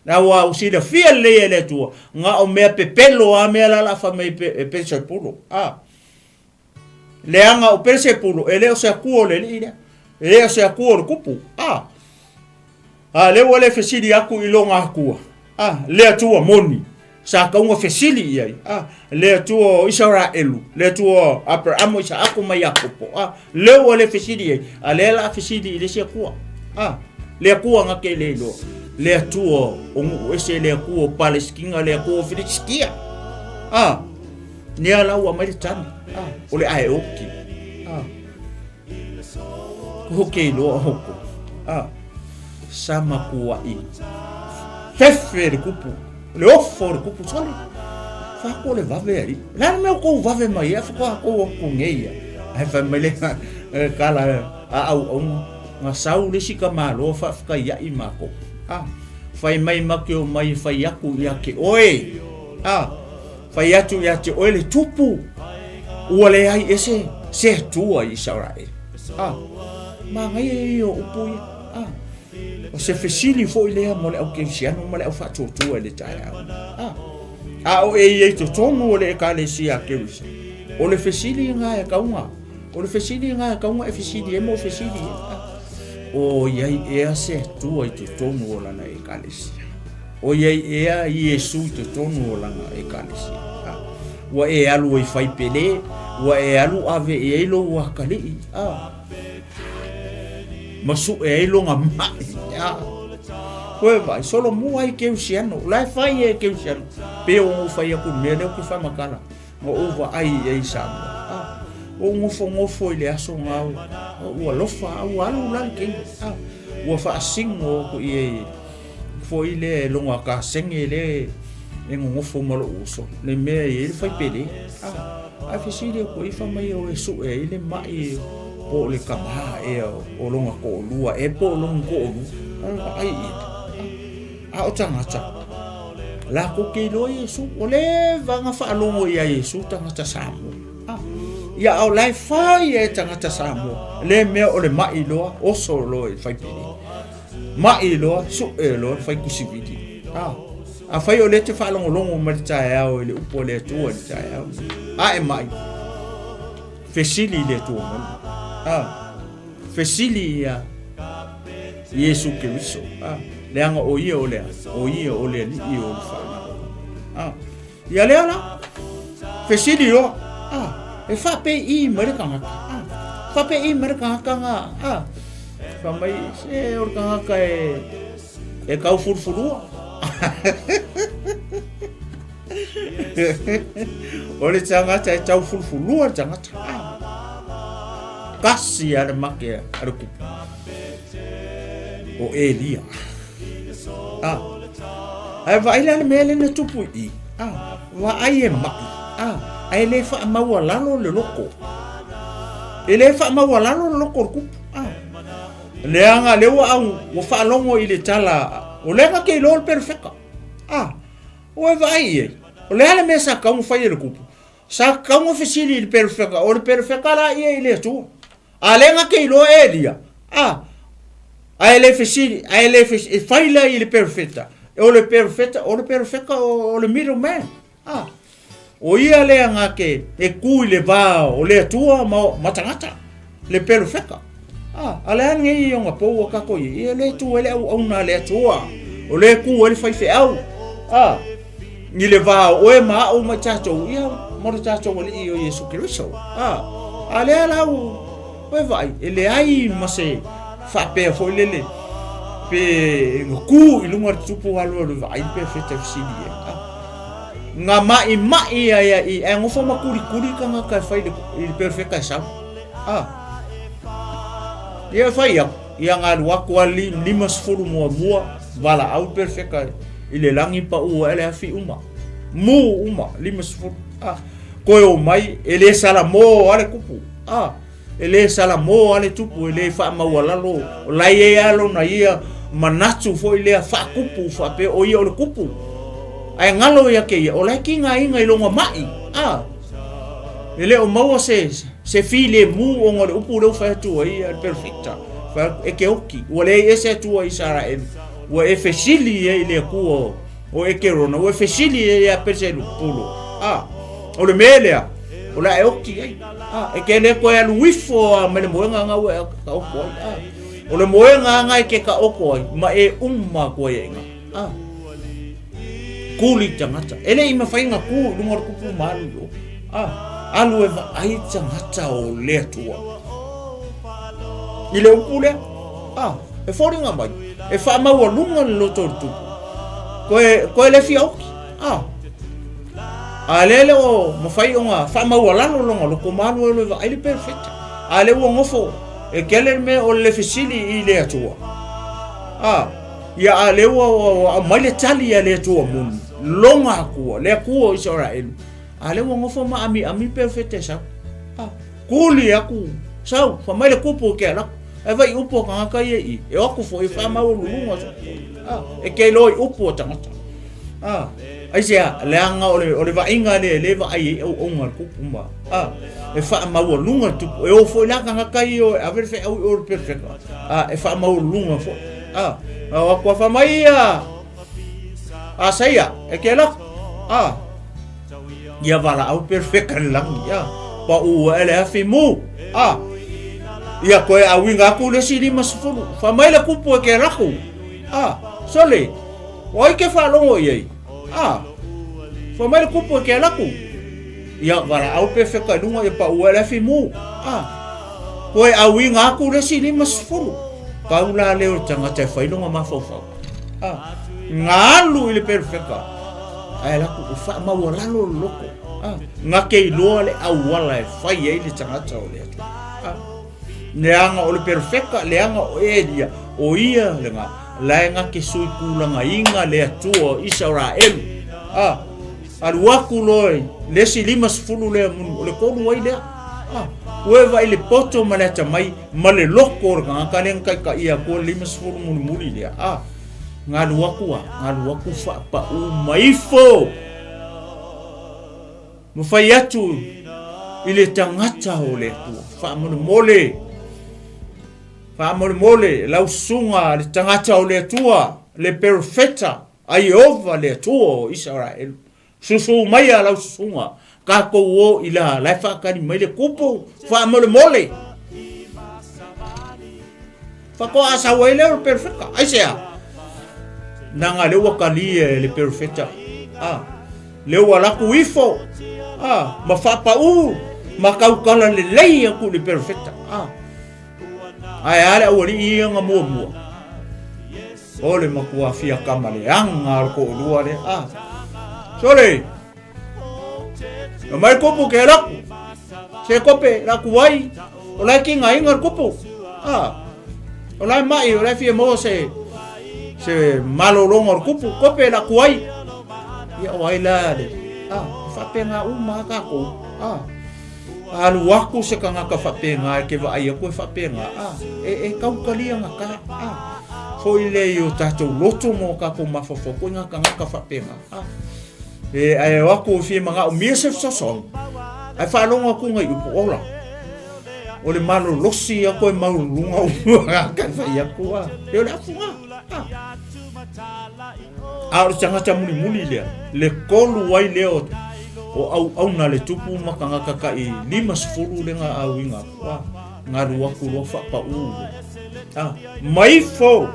na wa usida fia le tu nga o me pepelo me la fa me pe se pulo le anga o pe se pulo ele o se ku le ina ele o se ku kupu le wole fesili aku ilonga aku le tu moni sa ka unga fesili ia le tu Israelu le tu Abraham isa aku mai akupo le wole fesili ale la fesili le se ku le ku nga ke le lo le tuo o ese le ku Palestina le ku Filistia ni ala wa mai tan o le ai oki Hoke loa hoko. Sama kuai. Fefe le kupu. Le ofo le kupu soli. Whako le vave ari. Lana mea kou vave mai e whako ko ngeia. Ai whai mele kala au ngā sau le sika mālo whaka iai mako. Whai mai make o mai whai aku ia ke oe. Whai atu ia te oe le tupu. Ua le ai ese se tua i Israel. Ma ngai e o upui. O se fesili fo i lea mo le au keisiano mo le au whatotua le tae au. O e to tonu o le ekalesia kerusa. O le fesili ngā e kaunga. O le fesili ngā e kaunga e fesili e mo fesili. O iai ea se tua i to tonu o lana ekalesia. O iai ea Iesu i to tonu o lana ekalesia. Wa e alu i whai pele. Wa e alu ave e eilo ua kalii. Masu e eilo ngā mai. Koe vai, solo mua i keusiano. Lai whai e keusiano. Peo ngu whai aku mea leo ki whamakala. Ngo uwa ai e Samoa. O ngofo i le aso ngau. Ua lofa, ua alu lan kei. Ua whaasingo ko i e. Fo i le longa ka senge le. E ngofo malo uso. Le mea i e whai pele. Ai fesile ko i whamai o e su e i le mai po le kama e o longa ko lua. E po longa ko lua. Ai o tangata la ko ke lo Yesu o le vanga whaalongo ia Yesu tangata Samoa ia au lai whai e tangata Samoa le mea o le mai loa o so lo e whai pili mai loa su e loa whai kusividi a whai o le te whaalongo longo ma le tae au le upo le tua le tae au e mai fesili le tua fesili ia Yesu Keriso leanga o ia o lea ni i o le whaana ia lea la fesili o e whape i mere kangaka whape i mere kangaka nga whamai se o le kangaka e kau furfurua o le tangata e tau furfurua tangata kasi ale make ale kupu o Elia ai vai la mele na tupu i wa ai e mai ai le fa maua lalo le loko ele fa maua lalo le loko ku le anga le wa au fa longo i le tala o le ka ke lo perfecta o vai o le ale mesa ka un fai le ku sa ka un fesili le perfecta o le perfecta la i le tu ale nga ke lo Elia ai le fesili ai le fai la i le perfecta o le perfecta o le middle man o ia le nga ke e ku le va o le tua matangata le perfecta ala ngi yo nga po ka ko i le tu le au na le tua o le ku le fai fe au ni le va o e ma o machacho ia mo chacho le i o Yesu Keriso ale ala o vai ele ai mase fa pe fo lele pe ku ilunga tupu walo le vai perfecta fisili nga mai ia i ngofo makuri kanga ka fai le perfecta sa ia fai ia nga lua kwali limas fulu mua vala au perfecta ile langi pa u ele afi uma limas fulu ko mai ele sala mo ale kupu ele sala mo ale tupu ele fa mawalalo lai e alo na ia manatu fo ile fa kupu fa pe o ia o kupu ai ngalo ia ke o lai kinga inga ilonga mai ele o maua se file mu o ngole upu le fa tu ia perfecta fa e ke oki o le ese tu Israel o e fesili ile ku o e ke rona o e fesili ia perselu pulo o le melea o la e oki ai e ke le ko ya luifo me le moenga nga ka o ko o le moenga nga ke ka o ko ma e umma ko ye nga kuli tangata ele ima fainga ku lunga ku pu malu alu e ai tangata o le tua ile upule e foringa mai e fa ma wa lunga lo tortu ko le fioki alele o mafai o fa ma wala lo lo ko malu lo ai perfecta ale o ngofo e kele me o le fisili i le atua ia a le wa mai le tali ia le atua mun longa ku le ku Israel a le ngofo ma ami perfect sa kuli aku sau fa mai le kupu ke la e vai upo ka ka ye e aku fo e fa ma o lunga e ke loi upo tanga ai sia le anga o le va inga le va ai o ngal kupu ma e fa ma o lunga tu e o fo la ka ka ye a ver fe o perfect e fa ma o lunga fo wa kwa fa mai saya e ke la ia vala au perfect lang ya pa u ele afimu ia koe a winga ku le sili masfulu fa mai le kupu ke raku sole oi ke fa longo ye fa mai le kupu ke raku ia vala au perfect lunga e pa u ele afimu koe a winga ku le sili masfulu pa ula le o tanga te fa longa mafofa ngalu ile perfect ai la ku fa ma wala lo loko ngake lo le awala e fa ye le tanga tau le leanga o le perfecta leanga o elia o ia lenga laenga ke sui kulanga inga le atua Israel aluaku loi le silimas fulu le mun le kolu wai le ueva ile poto maleta mai male lokor ka len ka ia ko limas fulu mun muli le ngaluaku fa pa u maifo mo faiatu ile tangata o le tu fa mole lau sunga le tangata o le tua le perfecta ai ova le tua Israel susu mai lau sunga ka ko o ila la fa ka ni mai le kupu fa mole fa ko asa wele o perfecta ai sea nanga le wakali le perfecta le wala ku ifo ma fa pa u ma kau kala le lei ku le perfecta ai ale o li nga mo ole makua fia kamale anga ko lua le sole no mai kopu ke la se kope la kuai o la ki ngai ngar kopu o la mai o la fia mo se malo longor kopu kope la kuai ya wai la de fa penga uma ka ko alu aku se kanga ka fa penga ke va ai ko fa penga e kau kalia ngaka foi le yo tato loto mo ka ko mafofo ko nga kanga ka fa penga e ai aku fi manga o miesef so ai fa longa ku ngai upo ola o le malo losi ya ko mau lunga ka fa ya ko yo la fuga au changa chamuni muni le kolu wai leo o au na le tupu makanga kaka i limas fulu le nga awinga nga ruaku lo fa pa u mai fo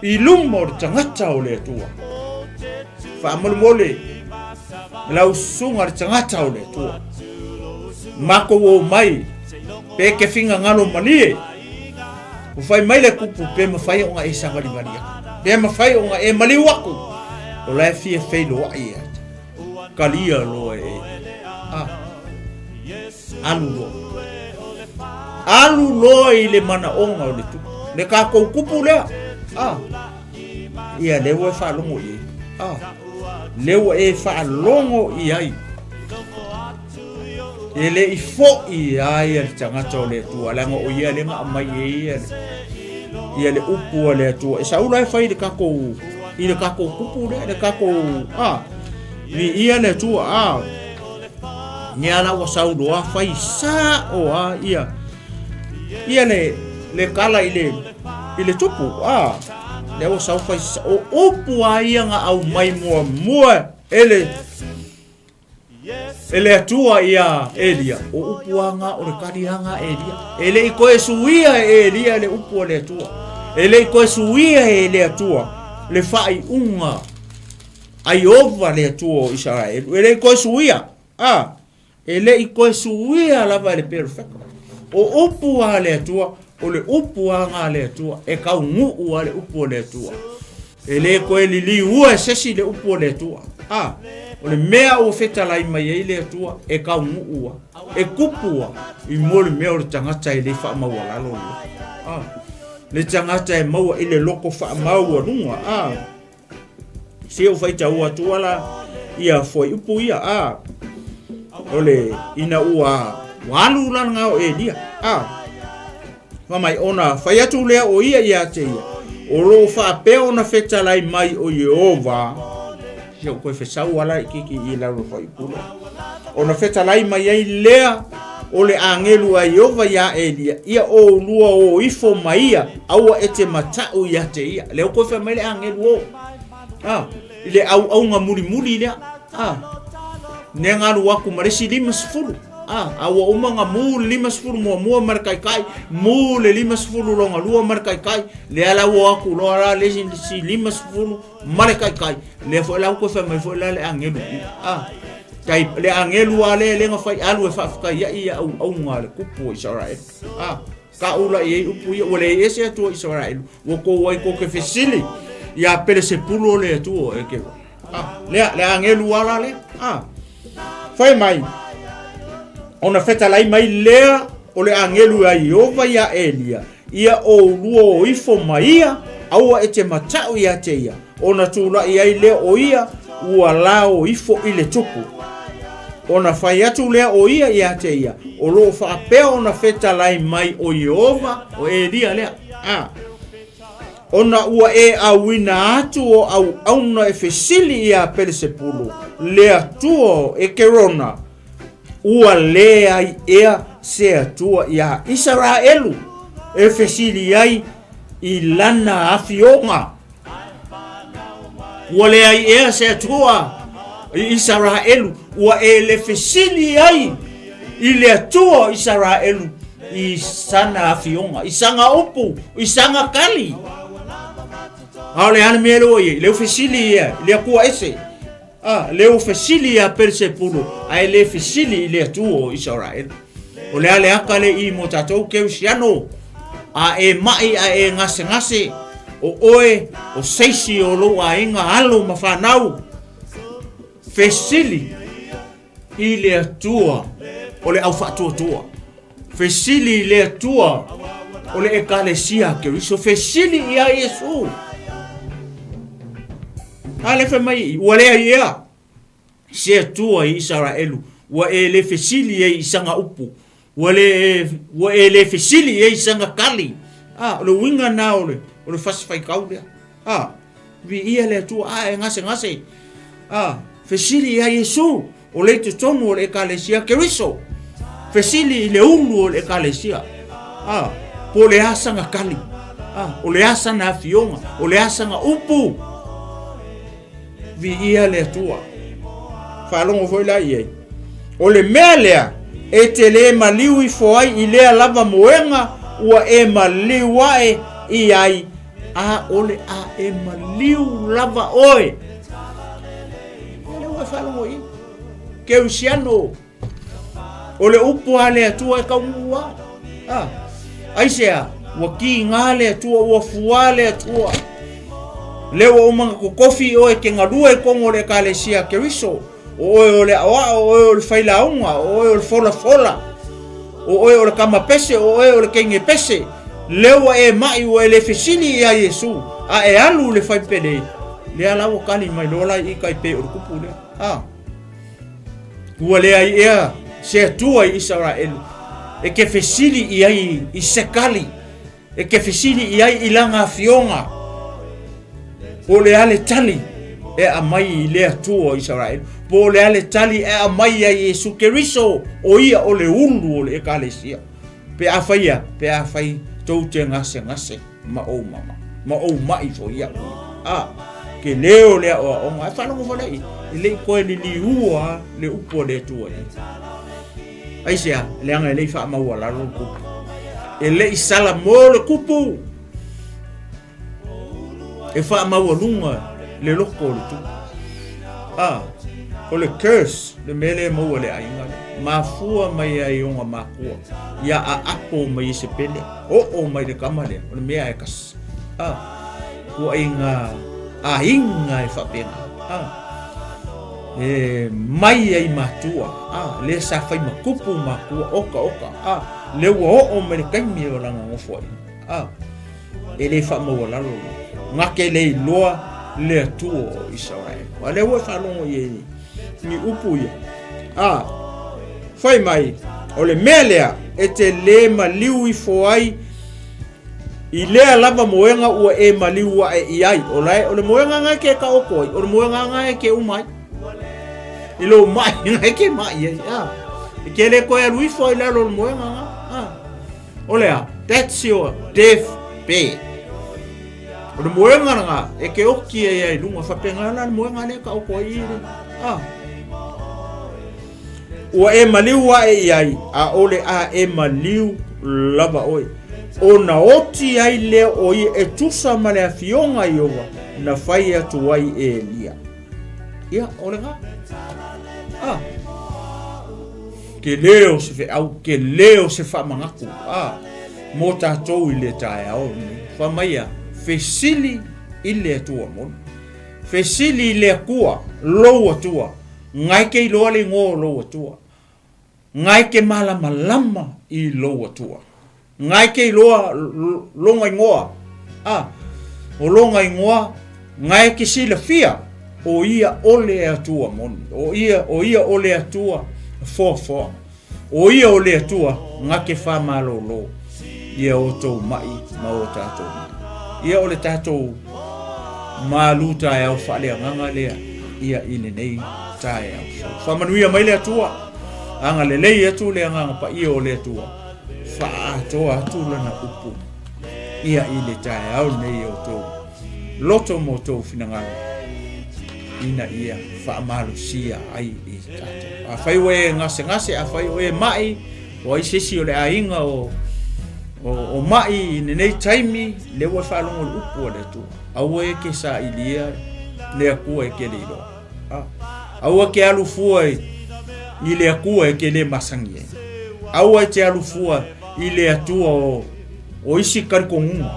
i lumor tangata o le tua fa mole la usunga tangata o le tua mako o mai pe ke finga ngalo manie o fai mai le kupu pe ma fai o nga e sanga limaria pe ma fai o nga e mali waku o la fie fei lo ai kalia lo alu lo ile mana onga o le tu le ka ko kupu le ia le wo fa longo i le wo e fa longo i ai ele i fo i ai el tanga tole tu ala ngo ia le ma mai ia le upu le tu e sa ula fa i le ka ko kupu le ka ko ni ia le tu ni ala wa sau do fai sa o ia le kala ile tupu le wa sau fai o upu ia nga au mai mua ele tua ia elia o upu nga o le kalianga elia ele iko esuia elia le upu le tua ele iko esuia ele tua le fai unga ai ova le tuo Israel ele ko suia ele ko suia la va le perfect o upu ale tua o le upu nga le tua e ka ngu ale upu le tua ele ko li ua sesi le upu le tua o le mea o fetalai mai ai le atua e kaunguua e kupua i mo le mea o le tangata i le whaamaua lalo le tangata e maua i le loko whaamaua runga se o whaita ua tuala ia foi upu ia o le ina ua walu langa o e lia mai ona whai atu lea o ia te ia o lo whaapea ona fetalai mai o Yehova ia koe whesau ala i kiki i lau whai pula ona fetalai mai ai lea o le angelu a Yehova ia e lia ia o lua o ifo mai ia aua e te matau ia te ia leo koe wha mai le angelu o i le au ngā muri lea ne ngaru waku maresi 5 awa umanga mu 5 mua markai mu le 5 longa lua markai le ala waku lo ara le si 5 markai le fo la ko fa mai fo la le angelu kai le angelu ale le nga fai alu fa fa ia au ngale kupu Israel ka ula e upu ia ole ese tu Israel wo ko wai ko ke fesili ia pele se pulo le tu e ke le angelu ala le fai mai ona fetalai mai lea o le angelu a Yehova ia Elia ia o lua o ifo mai ia aua e te matau ia te ia ona tula ia i lea o ia ua la o ifo i le tupu ona fai atu lea o ia te ia o lo whaapea ona fetalai mai o Yehova o Elia lea ona ua e awina atu o au auna e fesili ia Pelisepulu lea tuo e kerona ua lea i ea se atua ia Israelu e fesili ai i lana afionga ua lea i ea se atua i Israelu ua e le fesili ai i le atua Israelu i sana afionga i sanga upu i sanga kali le ana melo ye le fesili ia le kua ese le fesili ia Pelisepulu ai le fesili le tuo Israel o le ale akale i mo tatou ke usiano e mai e ngase o oe o seisi o lo a inga alo mafanau fesili i le tua o le au fatua tua fesili le tua o le ekalesia ke so fesili ia Yesu ale fe mai wale ia se tua i Israelu wa ele fesili i sanga upu wale ele fesili i sanga kali lo winga na ole o fast fai kaude vi ia le tua e ngase fesili ia Yesu o le tonu o le ekalesia keriso fesili le ulu o le ekalesia po le asanga kali o le asanga fionga o le asanga upu vi ia le tua falongo foi la ia o le melea e te le maliu i foai i lea lava moenga ua e maliu ai i ai ole e maliu lava oe le ua falongo i ke usiano o le upu ale atua e kaungua aisea ua ki ngale atua ua fuale atua lewa umanga ko kofi o e ke ngalua e kongo le kalesia keriso o le awa o le faila unga o le fola o le kama pese o le kenge pese lewa e mai o le fesili ia Yesu e alu le fai pele le ala o kali mai lola i kai pe o kupu le ua le ai ea se tua i Israel e ke fesili ia i sekali e ke fesili ia i langa fionga o le ale tali e amai le atua Israel po le ale tali e amai a Yesu Keriso o ia o le ulu o le ekalesia pe afai tou te ngase ma o mai fo ia ke leo le o mai falongo fo le le ko le liua le upo le tua ai sia le anga le fa ma wala ro ku e le isala mo le kupu e fa ma walunga le loko le tu o le curse le mele mo le ainga mafua mai ai onga makua ya apo mai se pele o mai de kamale o le mea e kas ko ainga e fa pena mai ai matua le sa fai makupu makua oka le wo o me kai mi o langa ngofo ele fa mo la lo ngake le loa le tuo Israel wale wo fa longo ye ni upu ya fai mai o le melea ete le maliu I foai I lea lava moenga ua maliu wa iai o le moenga ngai ke ka okoi o le moenga ngai ke umai ilo mai ngai ke mai ke le koe lui foi la lo moenga olea that's your death bed o le moenga nga ke oki ai lunga fa penga la moenga le ka okoi ua maliu wa iai ole maliu lava oi ona oti ai le oi tusa male afionga Iova na fai atu ai Elia ia ole nga ke leo se fe au ke leo se fa mangaku mo tatou I le tae au fa maia fe sili I le atua mon fe sili I le akua lo atua ngai ke lo le ngo lo atua ngai ke malama I lo atua ngai ke loa longa ngoa o longa ngoa ngai ke sila fia o ia ole atua mon o ia ole atua fo o ia ole atua ngake fa malolo ia o to mai ma o tato ia ole tato maluta ya fa le nganga le ia ine nei tae fa manuia mai le atua anga le lei atu le nganga pa ia ole atua fa to atu lana upu ia ile tae au nei o to loto moto finanga ina ia fa malusia ai I tato a fai we ngase a fai we mai o I sesi o le ainga o mai nei taimi le wa fa longo upu le tu au e ke sa ilia le aku e ke lilo au ke alu fuai I le aku e ke le masangi au e te alu fuai I le atua o isi karikongunga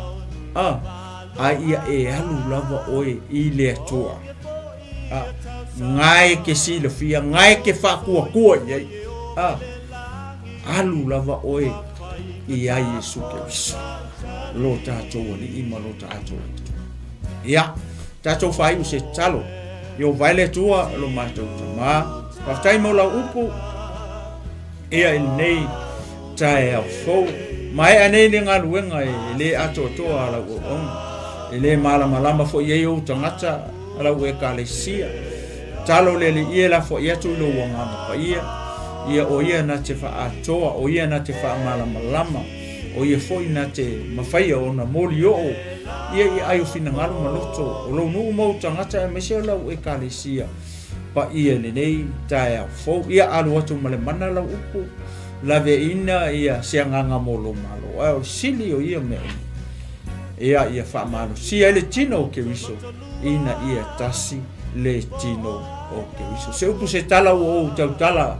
a ia alu lava oe I le atua ngai ke sila fia ngai ke fa kua yai alu lava oe ia Yesu Kristo lo tato ni ima lo tato ia tato fai se talo yo vale tua lo mato ma pastai mo la upu ia nei tae fo mai ane le ngaluenga le ato to ala o le malama fo ye o tangata ala we kalesia talo le ia la fo ia tu lo wanga pa ia o ia na te fa atoa o ia na te fa malama o ia fo ina te mafai ona moli o ia ai fina ngalo maloto o lo no mo tangata me se la we kalesia pa ia nei tae fo ia alu atu male mana la upu lave ina ia sianganga molo malo sili o ia me ia fa malo si ele tino ke wiso ina ia tasi le tino o ke wiso se upu se tala o tala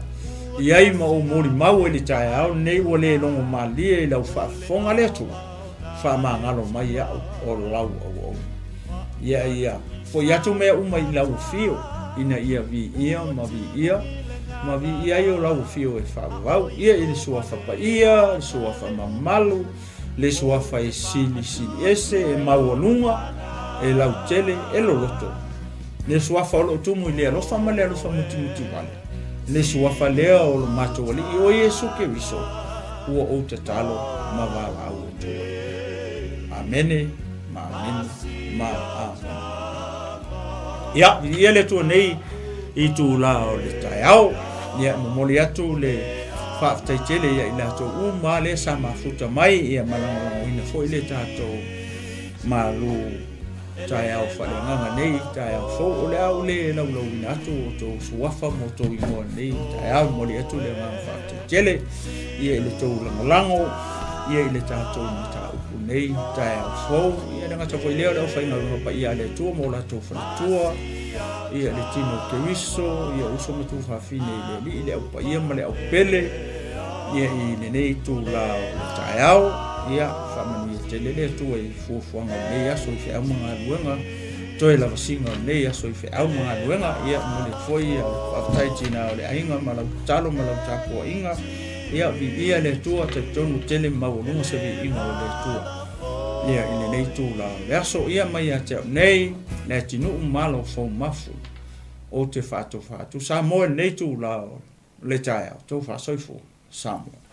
ia I ma o mori mau ele tae au nei o le longo malia I lau fa fonga le tu fa mangalo mai ia o lau o ia fo ia tu me uma I lau fio ina ia vi ia ma vi ia yo lau fio e fa wau ia I sua fa pa ia sua fa mamalu le sua fa sili ese e mawonunga e lau tele e loloto le sua fa lo tumu le lo fa male lo fa muti vale le sua fa le o lo mato li o Yesu ke viso o tatalo ma va au to amene ma ia ia le tu nei I tu la o le taiao ia momoli atu le fa taitele ia ila to uma le sama futa mai ia malanga ina fo ile tato malu taiao fa le nganga nei taiao fo ole au le la lo ina atu to suafa moto I mo nei taiao moli atu le nganga fa taitele ia ile to lango ia ile tato mata upu nei taiao fo ia nga to ile o fa ina pa ia le tu mo la to fa tua ia le tino ke wiso ia uso matu fa fine ile au pa ia male au pele ia I nei tu la taiao ia fa mani tele le tu e fu anga le ia so fe anga luenga toi la vasinga nei aso I fe au mga luenga ia mo le foi ia whakatai tina o le ainga ma lau talo ma lau tāpua inga ia vi ia le tua te tonu tele maulunga se vi inga o le tua ia I le nei tū la le aso ia mai a te nei le tinu umalo fo mafu o te whātu sa moe nei tū la le tae au tō whasoifo sa moe.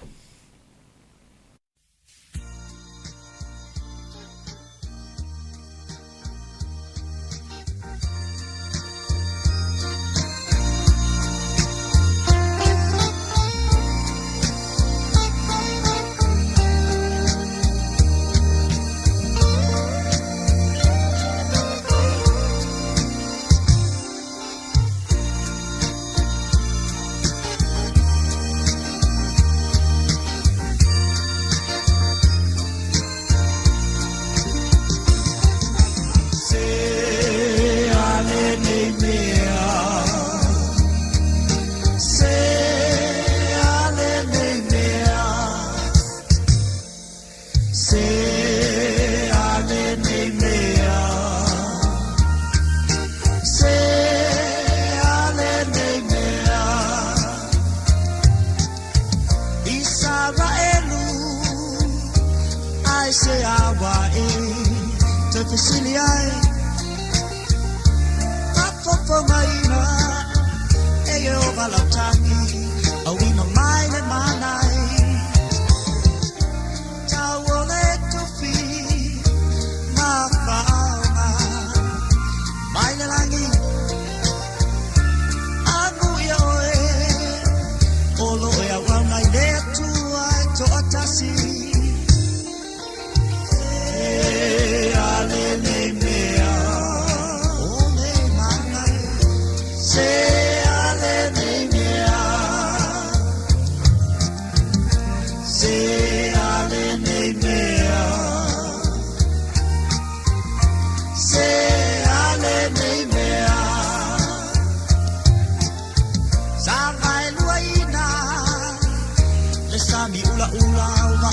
Ula ula ula